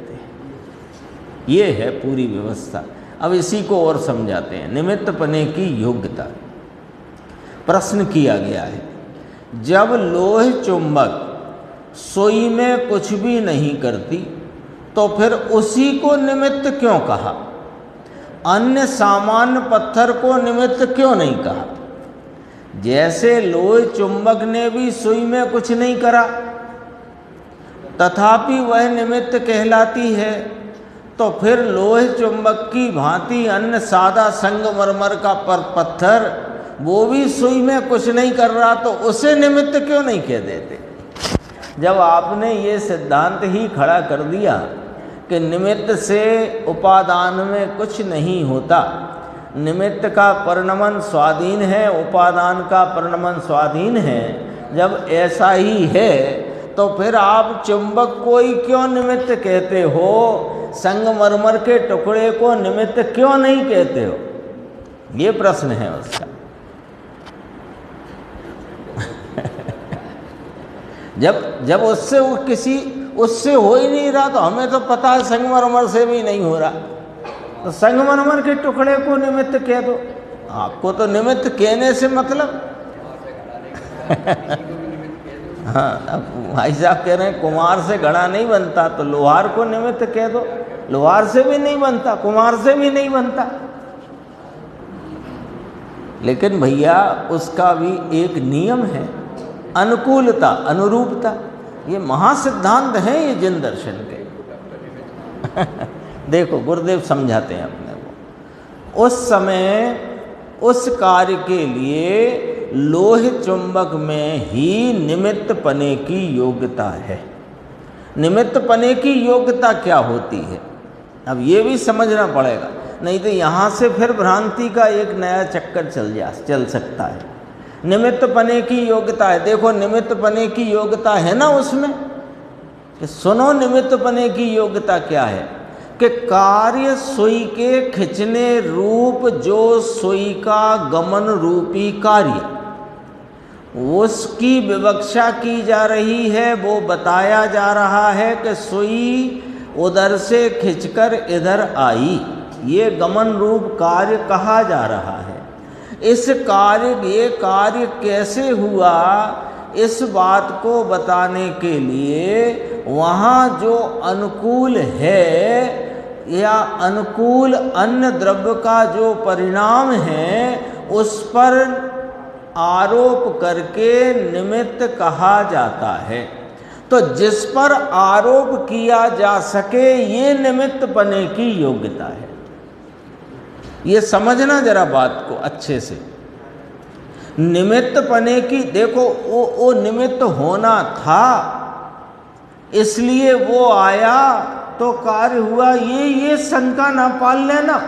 Speaker 1: ये है पूरी व्यवस्था। अब इसी को और समझाते हैं। निमित्त पने की योग्यता। प्रश्न किया गया है, जब लोहे चुंबक सुई में कुछ भी नहीं करती, तो फिर उसी को निमित्त क्यों कहा? अन्य सामान्य पत्थर को निमित्त क्यों नहीं कहा? जैसे लोहे चुंबक ने भी सुई में कुछ नहीं करा, तथापि वह निमित्त कहलाती है, तो फिर लोहे चुंबक की भांति अन्य सादा संगमरमर का पत्थर वो भी सुई में कुछ नहीं कर रहा, तो उसे निमित्त क्यों नहीं कह देते? जब आपने ये सिद्धांत ही खड़ा कर दिया कि निमित्त से उपादान में कुछ नहीं होता, निमित्त का परिणमन स्वाधीन है, उपादान का परिणमन स्वाधीन है, जब ऐसा ही है, तो फिर आप चुंबक को ही क्यों निमित्त कहते हो? संगमरमर के टुकड़े को निमित्त क्यों नहीं कहते हो? ये प्रश्न है उसका। जब उससे हो ही नहीं रहा, तो हमें तो पता है संगमरमर से भी नहीं हो रहा, तो संगमरमर के टुकड़े को निमित्त कह दो। आपको तो निमित्त कहने से मतलब हाँ, अब भाई साहब कह रहे हैं कुम्हार से घड़ा नहीं बनता, तो लोहार को निमित्त कह दो। लोहार से भी नहीं बनता, कुम्हार से भी नहीं बनता। लेकिन भैया उसका भी एक नियम है, अनुकूलता अनुरूपता। ये महासिद्धांत हैं ये जिन दर्शन के। देखो गुरुदेव समझाते हैं अपने को। उस समय उस कार्य के लिए लोहे चुंबक में ही निमित्त पने की योग्यता है। निमित्त पने की योग्यता क्या होती है, अब ये भी समझना पड़ेगा, नहीं तो यहाँ से फिर भ्रांति का एक नया चक्कर चल सकता है। निमित्त पने की योग्यता है, देखो निमित्त पने की योग्यता है ना उसमें, कि सुनो निमित्त पने की योग्यता क्या है, कि कार्य सुई के खिंचने रूप जो सुई का गमन रूपी कार्य, उसकी विवक्षा की जा रही है। वो बताया जा रहा है कि सुई उधर से खिंचकर इधर आई, ये गमन रूप कार्य कहा जा रहा है। ये कार्य कैसे हुआ, इस बात को बताने के लिए वहाँ जो अनुकूल है या अनुकूल अन्य द्रव्य का जो परिणाम है, उस पर आरोप करके निमित्त कहा जाता है। तो जिस पर आरोप किया जा सके ये निमित्त बने की योग्यता है। ये समझना जरा बात को अच्छे से। निमित्त बने की, देखो वो निमित्त होना था इसलिए वो आया तो कार्य हुआ, ये शंका ना पाल लेना।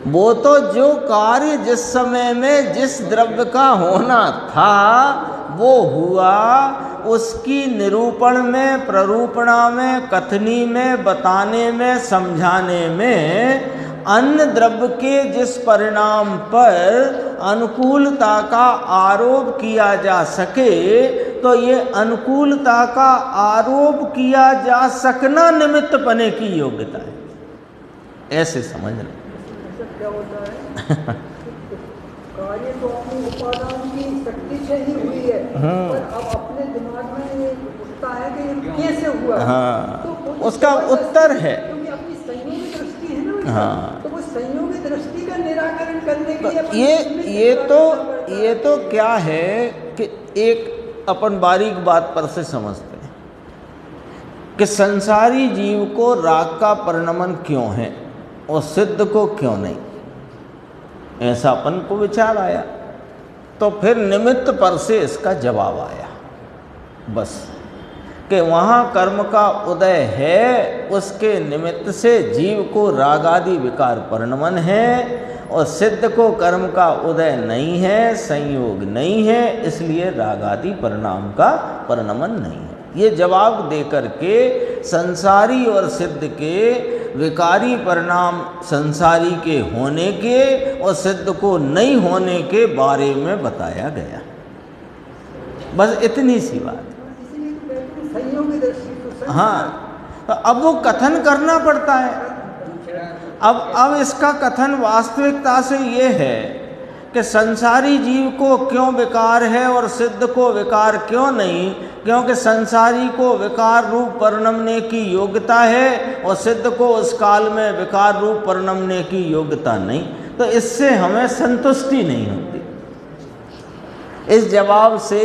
Speaker 1: वो तो जो कार्य जिस समय में जिस द्रव्य का होना था वो हुआ, उसकी निरूपण में, प्ररूपणा में, कथनी में, बताने में, समझाने में अन्य द्रव्य के जिस परिणाम पर अनुकूलता का आरोप किया जा सके, तो ये अनुकूलता का आरोप किया जा सकना निमित्त बने की योग्यता है। ऐसे समझ लें।
Speaker 2: क्या होता है कार्य तो अपनी उपादान की शक्ति से ही हुई है, पर अब अपने दिमाग में उठता है कि ये कैसे हुआ।
Speaker 1: हाँ,
Speaker 2: तो
Speaker 1: उसका उत्तर है,
Speaker 2: क्योंकि अपनी संयोगी दृष्टि है ना।
Speaker 1: हाँ,
Speaker 2: तो वो संयोगी दृष्टि का निराकरण करने के लिए
Speaker 1: ये तो क्या है कि एक अपन बारीक बात पर से समझते हैं कि संसारी जीव को राग का परिणमन क्यों है और सिद्ध को क्यों नहीं, ऐसा अपन को विचार आया। तो फिर निमित्त पर से इसका जवाब आया बस, कि वहाँ कर्म का उदय है, उसके निमित्त से जीव को राग आदि विकार परिणमन है, और सिद्ध को कर्म का उदय नहीं है, संयोग नहीं है, इसलिए राग आदि परिणाम का परिणमन नहीं है। ये जवाब देकर के संसारी और सिद्ध के विकारी परिणाम संसारी के होने के और सिद्ध को नहीं होने के बारे में बताया गया। बस इतनी सी बात। हाँ, तो अब वो कथन करना पड़ता है। अब इसका कथन वास्तविकता से ये है कि संसारी जीव को क्यों विकार है और सिद्ध को विकार क्यों नहीं, क्योंकि संसारी को विकार रूप परिणमने की योग्यता है और सिद्ध को उस काल में विकार रूप परिणमने की योग्यता नहीं। तो इससे हमें संतुष्टि नहीं होती। इस जवाब से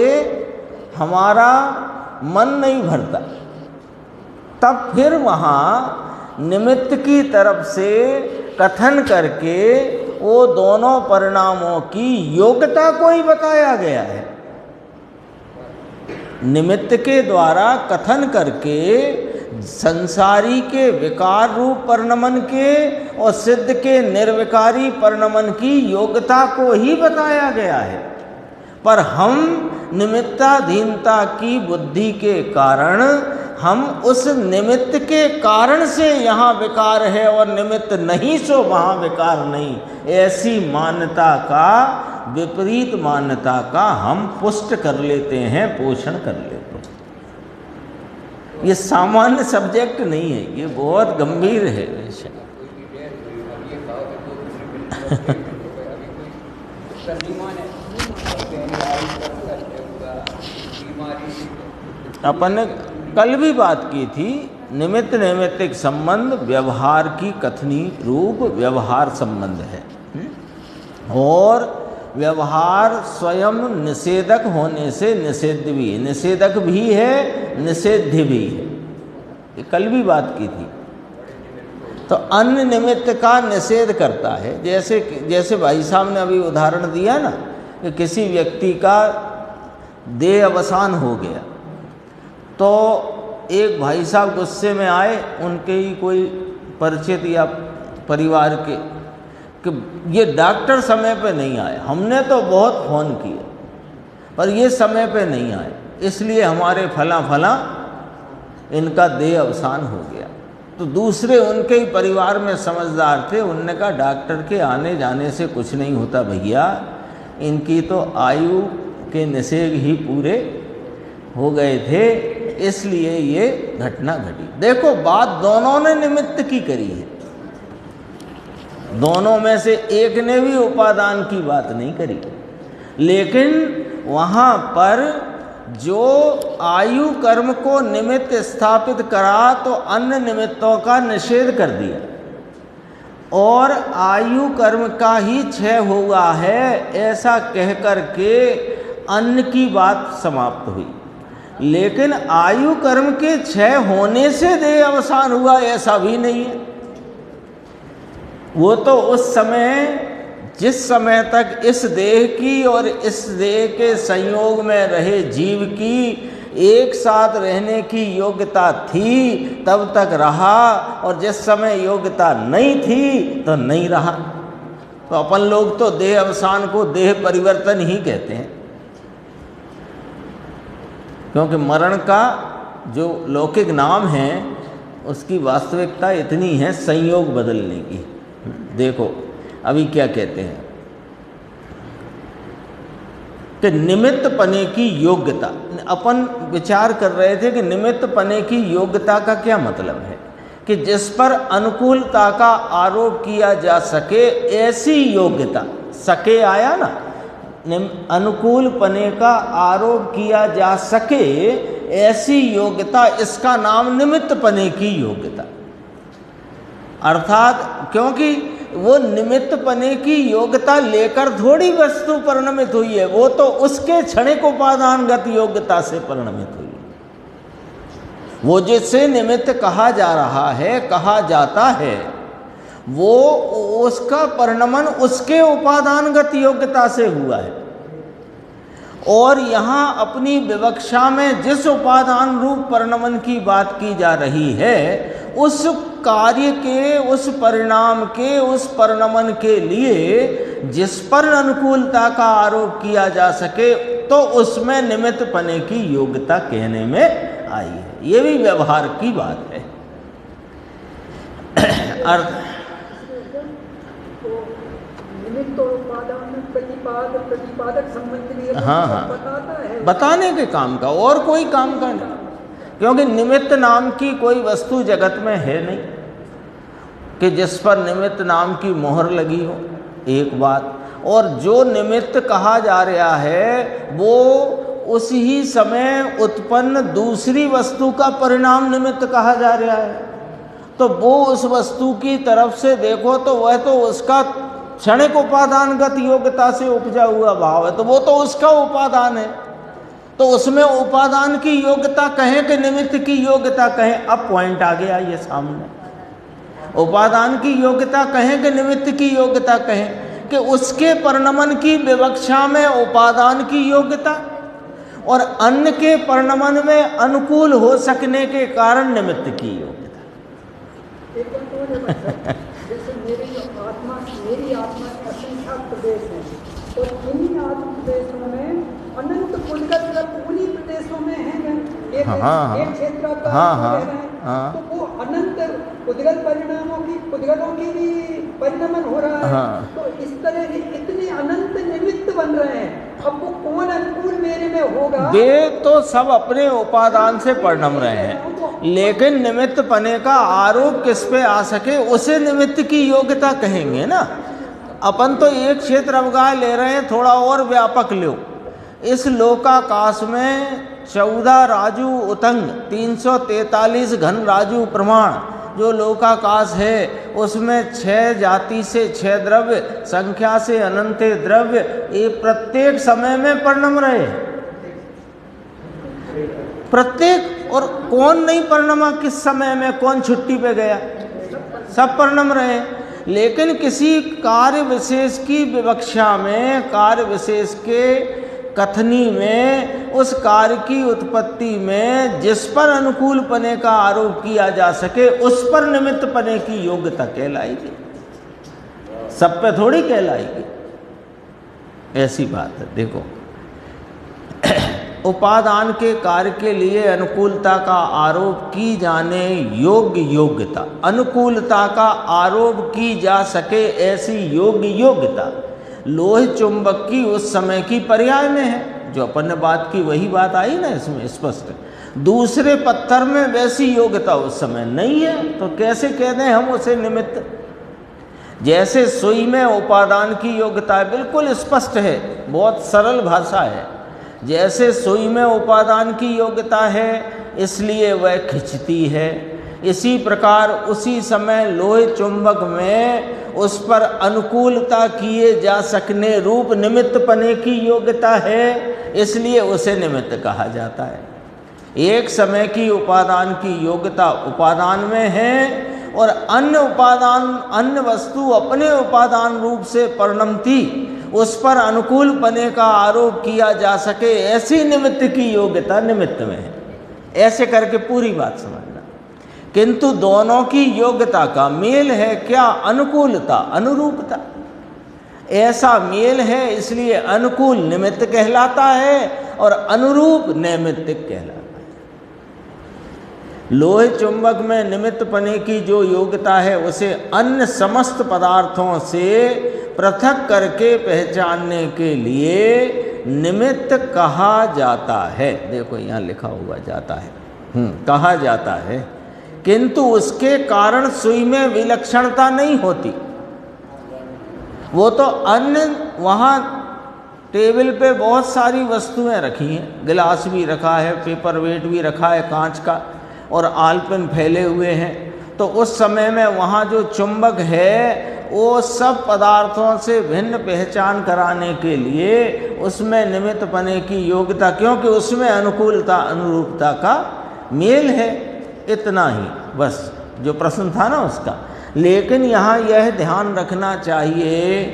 Speaker 1: हमारा मन नहीं भरता। तब फिर वहाँ निमित्त की तरफ से कथन करके वो दोनों परिणामों की योग्यता को ही बताया गया है। निमित्त के द्वारा कथन करके संसारी के विकार रूप परिणमन के और सिद्ध के निर्विकारी परिणमन की योग्यता को ही बताया गया है। पर हम निमित्ताधीनता की बुद्धि के कारण हम उस निमित्त के कारण से यहाँ विकार है और निमित्त नहीं सो वहाँ विकार नहीं, ऐसी मान्यता का, विपरीत मान्यता का हम पुष्ट कर लेते हैं, पोषण कर लेते हैं। ये सामान्य सब्जेक्ट नहीं है, ये बहुत गंभीर है विषय। अपन ने कल भी बात की थी, निमित्त नैमित्तिक संबंध व्यवहार की कथनी रूप व्यवहार संबंध है, और व्यवहार स्वयं निषेधक होने से निषेध भी है, निषेधक भी है, निषेध्य भी है। ये कल भी बात की थी। तो अन्य निमित्त का निषेध करता है। जैसे भाई साहब ने अभी उदाहरण दिया ना कि किसी व्यक्ति का देह अवसान हो गया, तो एक भाई साहब गुस्से में आए, उनके ही कोई परिचित या परिवार के, कि ये डॉक्टर समय पे नहीं आए, हमने तो बहुत फ़ोन किए पर ये समय पे नहीं आए, इसलिए हमारे फला इनका देह अवसान हो गया। तो दूसरे उनके ही परिवार में समझदार थे, उनने कहा डॉक्टर के आने जाने से कुछ नहीं होता भैया, इनकी तो आयु के निषेध ही पूरे हो गए थे, इसलिए ये घटना घटी। देखो, बात दोनों ने निमित्त की करी है, दोनों में से एक ने भी उपादान की बात नहीं करी, लेकिन वहाँ पर जो आयु कर्म को निमित्त स्थापित करा तो अन्य निमित्तों का निषेध कर दिया। और आयु कर्म का ही क्षय हुआ है, ऐसा कह कर के अन्न की बात समाप्त हुई। लेकिन आयु कर्म के क्षय होने से देह अवसान हुआ ऐसा भी नहीं है। वो तो उस समय, जिस समय तक इस देह की और इस देह के संयोग में रहे जीव की एक साथ रहने की योग्यता थी तब तक रहा, और जिस समय योग्यता नहीं थी तो नहीं रहा। तो अपन लोग तो देह अवसान को देह परिवर्तन ही कहते हैं, क्योंकि मरण का जो लौकिक नाम है उसकी वास्तविकता इतनी है संयोग बदलने की। देखो अभी क्या कहते हैं कि निमित्त पने की योग्यता, अपन विचार कर रहे थे कि निमित्त पने की योग्यता का क्या मतलब है, कि जिस पर अनुकूलता का आरोप किया जा सके ऐसी योग्यता। सके आया ना, अनुकूल पने का आरोप किया जा सके ऐसी योग्यता, इसका नाम निमित्त पने की योग्यता। अर्थात क्योंकि वो निमित्त पने की योग्यता लेकर थोड़ी वस्तु परिणमित हुई है, वो तो उसके क्षणिक उपादानगत योग्यता से परिणमित हुई है। वो जिससे निमित्त कहा जा रहा है, कहा जाता है, वो उसका परिणमन उसके उपादानगत योग्यता से हुआ है। और यहाँ अपनी विवक्षा में जिस उपादान रूप परिणमन की बात की जा रही है, उस कार्य के, उस परिणाम के, उस परिणमन के लिए जिस पर अनुकूलता का आरोप किया जा सके, तो उसमें निमित्त पने की योग्यता कहने में आई है। ये भी व्यवहार की बात है। अर्थ
Speaker 2: निमित्त और उपादान में प्रतिपादक संबंध भी
Speaker 1: हाँ,
Speaker 2: बताता है,
Speaker 1: बताने के काम का, और कोई काम का नहीं। क्योंकि निमित्त नाम की कोई वस्तु जगत में है नहीं कि जिस पर निमित्त नाम की मोहर लगी हो, एक बात। और जो निमित्त कहा जा रहा है वो उस ही समय उत्पन्न दूसरी वस्तु का परिणाम निमित्त कहा जा रहा है। तो वो उस वस्तु की तरफ से देखो तो वह तो उसका क्षणिक उपादानगत योग्यता से उपजा हुआ भाव है, तो वो तो उसका उपादान है। तो उसमें उपादान की योग्यता कहें कि निमित्त की योग्यता कहें, अब पॉइंट आ गया ये सामने। उपादान की योग्यता कहें कि निमित्त की योग्यता कहें, कि उसके परिणमन की विवक्षा में उपादान की योग्यता और अन्य के परिणमन में अनुकूल हो सकने के कारण निमित्त की योग्यता।
Speaker 2: जैसे मेरी आत्मा असंख्यात प्रदेश है, और इन्हीं आत्म प्रदेशों में अनंत पुनगत उन्हीं प्रदेशों में है। एक क्षेत्र का तो वो अनंत उद्गत परिणामों की, उद्गतों की भी परिणमन हो रहा है। तो इस तरह के इतने अनंत निमित्त बन रहे हैं। अब वो कौन अनुकूल मेरे में होगा?
Speaker 1: वे तो सब अपने उपादान से परिणम रहे हैं, लेकिन निमित्त पने का आरोप किस पे आ सके उसे निमित्त की योग्यता कहेंगे ना। अपन तो एक क्षेत्र अवगाह ले रहे हैं, थोड़ा और व्यापक लो। इस लोकाकाश में 14 राजू उतंग 343 घन राजू प्रमाण जो लोकाकाश है, उसमें 6 जाति से 6 द्रव्य, संख्या से अनंत द्रव्य, ये प्रत्येक समय में परिणम रहे, प्रत्येक। और कौन नहीं परिणमा किस समय में, कौन छुट्टी पे गया, सब परिणम रहे। लेकिन किसी कार्य विशेष की विवक्षा में, कार्य विशेष के कथनी में, उस कार्य की उत्पत्ति में जिस पर अनुकूल पने का आरोप किया जा सके उस पर निमित्त पने की योग्यता कहलाएगी, सब पे थोड़ी कहलाएगी। ऐसी बात है। देखो उपादान के कार्य के लिए अनुकूलता का आरोप की जाने योग्य योग्यता, अनुकूलता का आरोप की जा सके ऐसी योग्य योग्यता लोह चुंबक की उस समय की पर्याय में है। जो अपन ने बात की वही बात आई ना इसमें स्पष्ट। दूसरे पत्थर में वैसी योग्यता उस समय नहीं है, तो कैसे कह दें हम उसे निमित्त। जैसे सुई में उपादान की योग्यता है, बिल्कुल स्पष्ट है, बहुत सरल भाषा है। जैसे सुई में उपादान की योग्यता है इसलिए वह खिंचती है, इसी प्रकार उसी समय लोहे चुंबक में उस पर अनुकूलता किए जा सकने रूप निमित्त पने की योग्यता है, इसलिए उसे निमित्त कहा जाता है। एक समय की उपादान की योग्यता उपादान में है और अन्य उपादान अन्य वस्तु अपने उपादान रूप से परिणमती उस पर अनुकूल पने का आरोप किया जा सके, ऐसी निमित्त की योग्यता निमित्त में है। ऐसे करके पूरी बात समझना। किंतु दोनों की योग्यता का मेल है क्या? अनुकूलता, अनुरूपता। ऐसा मेल है इसलिए अनुकूल निमित्त कहलाता है और अनुरूप नैमित्तिक कहलाता है। लोहे चुंबक में निमित्त पने की जो योग्यता है उसे अन्य समस्त पदार्थों से पृथक करके पहचानने के लिए निमित्त कहा जाता है। देखो यहाँ लिखा हुआ जाता है, कहा जाता है, किंतु उसके कारण सुई में विलक्षणता नहीं होती। वो तो अन्य वहाँ टेबल पे बहुत सारी वस्तुएं रखी हैं, गिलास भी रखा है, पेपर वेट भी रखा है कांच का, और आलपिन फैले हुए हैं। तो उस समय में वहाँ जो चुंबक है वो सब पदार्थों से भिन्न पहचान कराने के लिए उसमें निमित्त पने की योग्यता, क्योंकि उसमें अनुकूलता अनुरूपता का मेल है। इतना ही बस जो प्रश्न था ना उसका। लेकिन यहाँ यह ध्यान रखना चाहिए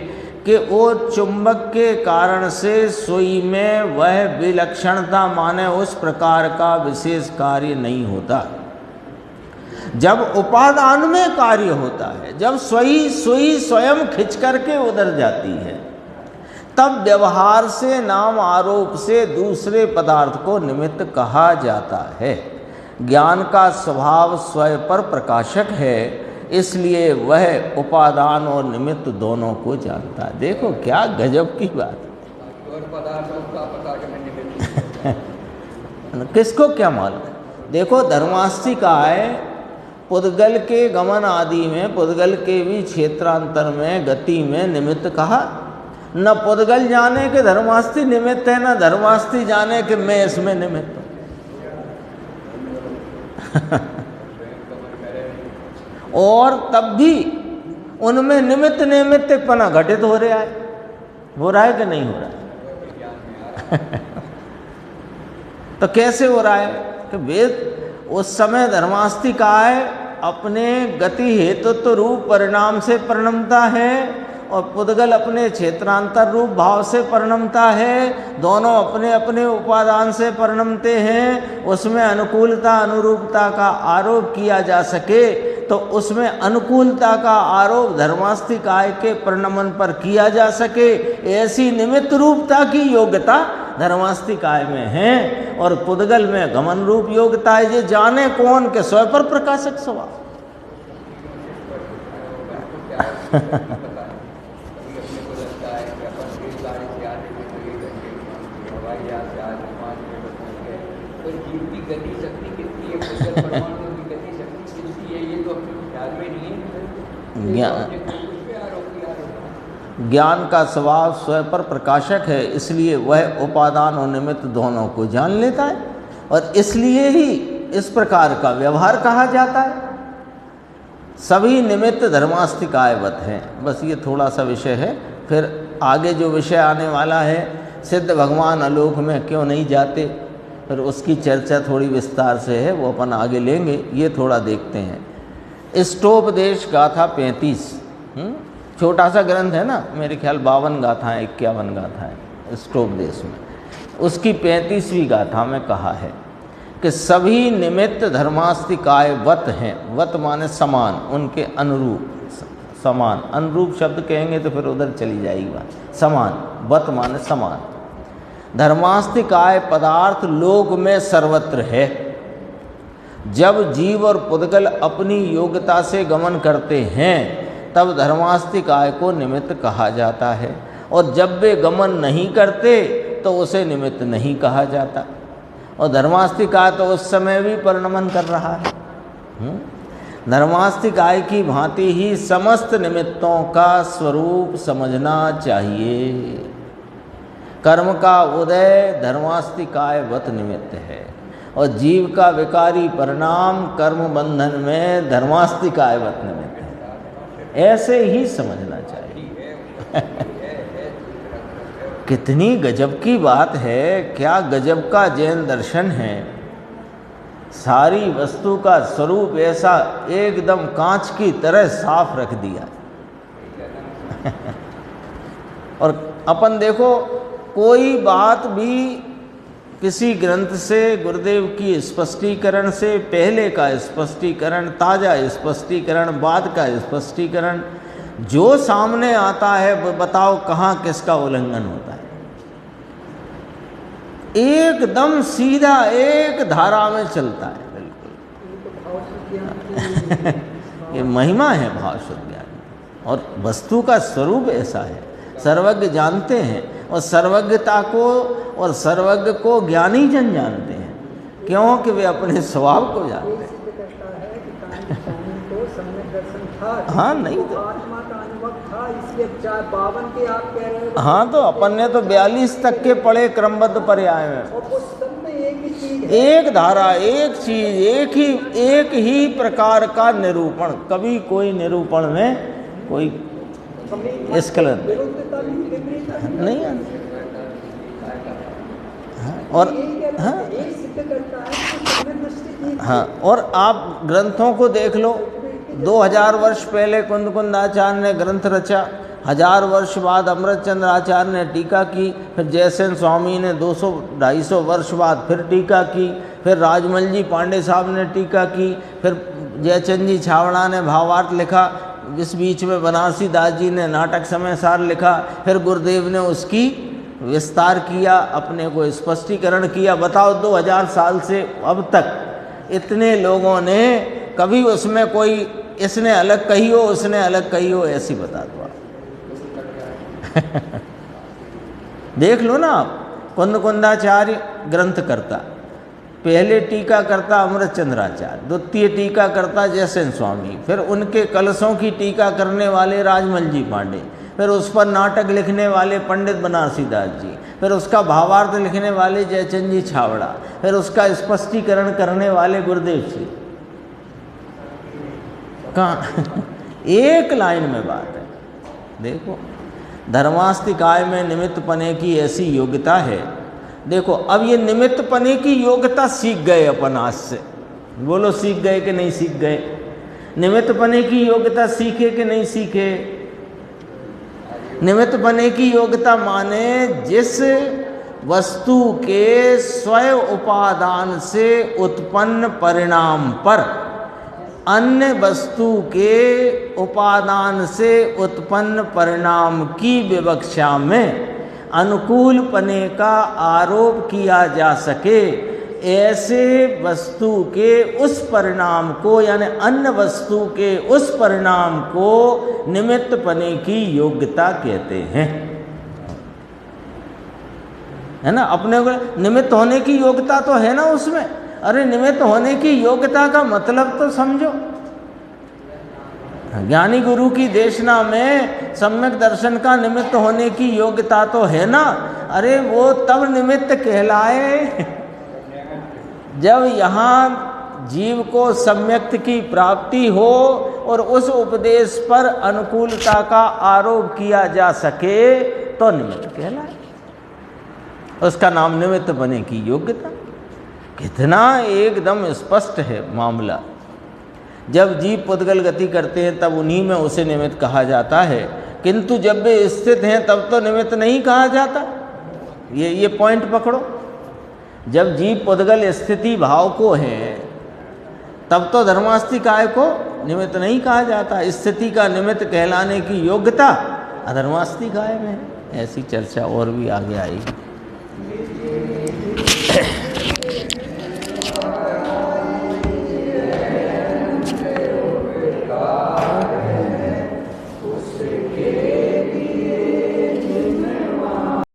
Speaker 1: कि वो चुंबक के कारण से सुई में वह विलक्षणता माने उस प्रकार का विशेष कार्य नहीं होता। जब उपादान में कार्य होता है, जब सुई स्वयं खिंच करके उधर जाती है, तब व्यवहार से नाम आरोप से दूसरे पदार्थ को निमित्त कहा जाता है। ज्ञान का स्वभाव स्वयं पर प्रकाशक है, इसलिए वह उपादान और निमित्त दोनों को जानता है। देखो क्या गजब की बात। किसको क्या मालूम। देखो धर्मास्थी का है पुद्गल के गमन आदि में, पुद्गल के भी क्षेत्रांतर में गति में निमित्त कहा। न पुद्गल जाने के धर्मास्थी निमित्त है, न धर्मास्थी जाने के मैं इसमें निमित्त हूँ। और तब भी उनमें निमित्त नैमित्तिकपना घटित हो रहा है कि नहीं हो रहा है? तो कैसे हो रहा है कि वेद उस समय धर्मास्थी का है अपने गति हेतुत्व रूप परिणाम से परिणमता है और पुद्गल अपने क्षेत्रांतर रूप भाव से परिणमता है। दोनों अपने अपने उपादान से परिणमते हैं। उसमें अनुकूलता अनुरूपता का आरोप किया जा सके तो उसमें अनुकूलता का आरोप धर्मास्थी काय के परिणमन पर किया जा सके, ऐसी निमित्त रूपता की योग्यता धर्मास्थी काय में है और पुद्गल में गमन रूप योग्यता है। ये जाने कौन के स्वयं पर प्रकाशक स्वभाव। ज्ञान का स्वभाव स्वयं पर प्रकाशक है, इसलिए वह उपादान और निमित्त दोनों को जान लेता है और इसलिए ही इस प्रकार का व्यवहार कहा जाता है। सभी निमित्त धर्मास्थी कायवत हैं। बस ये थोड़ा सा विषय है, फिर आगे जो विषय आने वाला है सिद्ध भगवान आलोक में क्यों नहीं जाते, फिर उसकी चर्चा थोड़ी विस्तार से है, वो अपन आगे लेंगे। ये थोड़ा देखते हैं। स्टोपदेश गाथा 35 छोटा सा ग्रंथ है ना, मेरे ख्याल 52 गाथाएँ 51 गाथाएँ स्टोपदेश में, उसकी 35वीं गाथा में कहा है कि सभी निमित्त धर्मास्थी कायवत हैं। वत माने समान, उनके अनुरूप, समान। अनुरूप शब्द कहेंगे तो फिर उधर चली जाएगी बात। समान, वत माने समान। धर्मास्थी काय पदार्थ लोक में सर्वत्र है। जब जीव और पुद्गल अपनी योग्यता से गमन करते हैं तब धर्मास्थी काय को निमित्त कहा जाता है और जब वे गमन नहीं करते तो उसे निमित्त नहीं कहा जाता। और धर्मास्थी काय तो उस समय भी परिणमन कर रहा है। धर्मास्थी काय की भांति ही समस्त निमित्तों का स्वरूप समझना चाहिए। कर्म का उदय धर्मास्थी कायवत निमित्त है और जीव का विकारी परिणाम कर्म बंधन में धर्मास्थी कायवत निमित्त है। ऐसे ही समझना चाहिए। कितनी गजब की बात है, क्या गजब का जैन दर्शन है। सारी वस्तु का स्वरूप ऐसा एकदम कांच की तरह साफ रख दिया। और अपन देखो, कोई बात भी किसी ग्रंथ से, गुरुदेव की स्पष्टीकरण से, पहले का स्पष्टीकरण, ताज़ा स्पष्टीकरण, बाद का स्पष्टीकरण, जो सामने आता है वो बताओ कहाँ किसका उल्लंघन होता है। एकदम सीधा एक धारा में चलता है, बिल्कुल। ये महिमा है भाव शुद्ध ज्ञान। और वस्तु का स्वरूप ऐसा है, सर्वज्ञ जानते हैं, और सर्वज्ञता को और सर्वज्ञ को ज्ञानी जन जानते हैं, क्योंकि वे अपने स्वभाव को जानते हैं। हाँ, नहीं तो
Speaker 2: आत्मा का अनुभव था, इसलिए 52 के आप कह रहे हो।
Speaker 1: हाँ, तो अपन ने तो 42 तक के पढ़े क्रमबद्ध पर्याय में।
Speaker 2: और वो सब में एक ही चीज है,
Speaker 1: एक धारा, एक चीज, एक ही प्रकार का निरूपण। कभी कोई निरूपण में कोई स्खलन नहीं है। और हाँ, और आप ग्रंथों को देख लो। 2000 वर्ष पहले कुंदकुंदाचार्य ने ग्रंथ रचा, 1000 वर्ष बाद अमृतचंद्र आचार्य ने टीका की, फिर जयसेन स्वामी ने 200-250 वर्ष बाद फिर टीका की, फिर राजमल जी पांडे साहब ने टीका की, फिर जयचंद जी छावड़ा ने भावार्थ लिखा, इस बीच में बनारसी दास जी ने नाटक समय सार लिखा, फिर गुरुदेव ने उसकी विस्तार किया, अपने को स्पष्टीकरण किया। बताओ 2000 साल से अब तक इतने लोगों ने कभी उसमें कोई इसने अलग कही हो, उसने अलग कही हो, ऐसी बता दो आप। देख लो ना आप, कुंदकुंदाचार्य ग्रंथ करता, पहले टीका करता अमृतचंद्राचार्य, द्वितीय टीका करता जयसेन स्वामी, फिर उनके कलशों की टीका करने वाले राजमल जी पांडे, फिर उस पर नाटक लिखने वाले पंडित बनारसी दास जी, फिर उसका भावार्थ लिखने वाले जयचंद जी छावड़ा, फिर उसका स्पष्टीकरण करने वाले गुरुदेव श्री। कहाँ एक लाइन में बात है। देखो, धर्मास्तिकाय में निमित्त पने की ऐसी योग्यता है। देखो, अब ये निमित्त पने की योग्यता सीख गए अपन आज से। बोलो, सीख गए कि नहीं सीख गए? निमित्त पने की योग्यता सीखे कि नहीं सीखे? निमित्त पने की योग्यता माने जिस वस्तु के स्वयं उपादान से उत्पन्न परिणाम पर अन्य वस्तु के उपादान से उत्पन्न परिणाम की विवक्षा में अनुकूल पने का आरोप किया जा सके, ऐसे वस्तु के उस परिणाम को, यानी अन्य वस्तु के उस परिणाम को निमित्त पने की योग्यता कहते हैं। है ना? अपने को निमित्त होने की योग्यता तो है ना उसमें। अरे, निमित्त होने की योग्यता का मतलब तो समझो। ज्ञानी गुरु की देशना में सम्यक दर्शन का निमित्त होने की योग्यता तो है ना। अरे, वो तब निमित्त कहलाए जब यहाँ जीव को सम्यक्त की प्राप्ति हो और उस उपदेश पर अनुकूलता का आरोप किया जा सके तो निमित्त कहलाए। उसका नाम निमित्त बने की योग्यता। कितना एकदम स्पष्ट है मामला। जब जीव पुद्गल गति करते हैं तब उन्हीं में उसे निमित्त कहा जाता है, किंतु जब वे स्थित हैं तब तो निमित्त नहीं कहा जाता। ये पॉइंट पकड़ो। जब जीव पुद्गल स्थिति भाव को है तब तो धर्मास्तिकाय को निमित्त नहीं कहा जाता। स्थिति का निमित्त कहलाने की योग्यता अधर्मास्तिकाय में है। ऐसी चर्चा और भी आगे आएगी।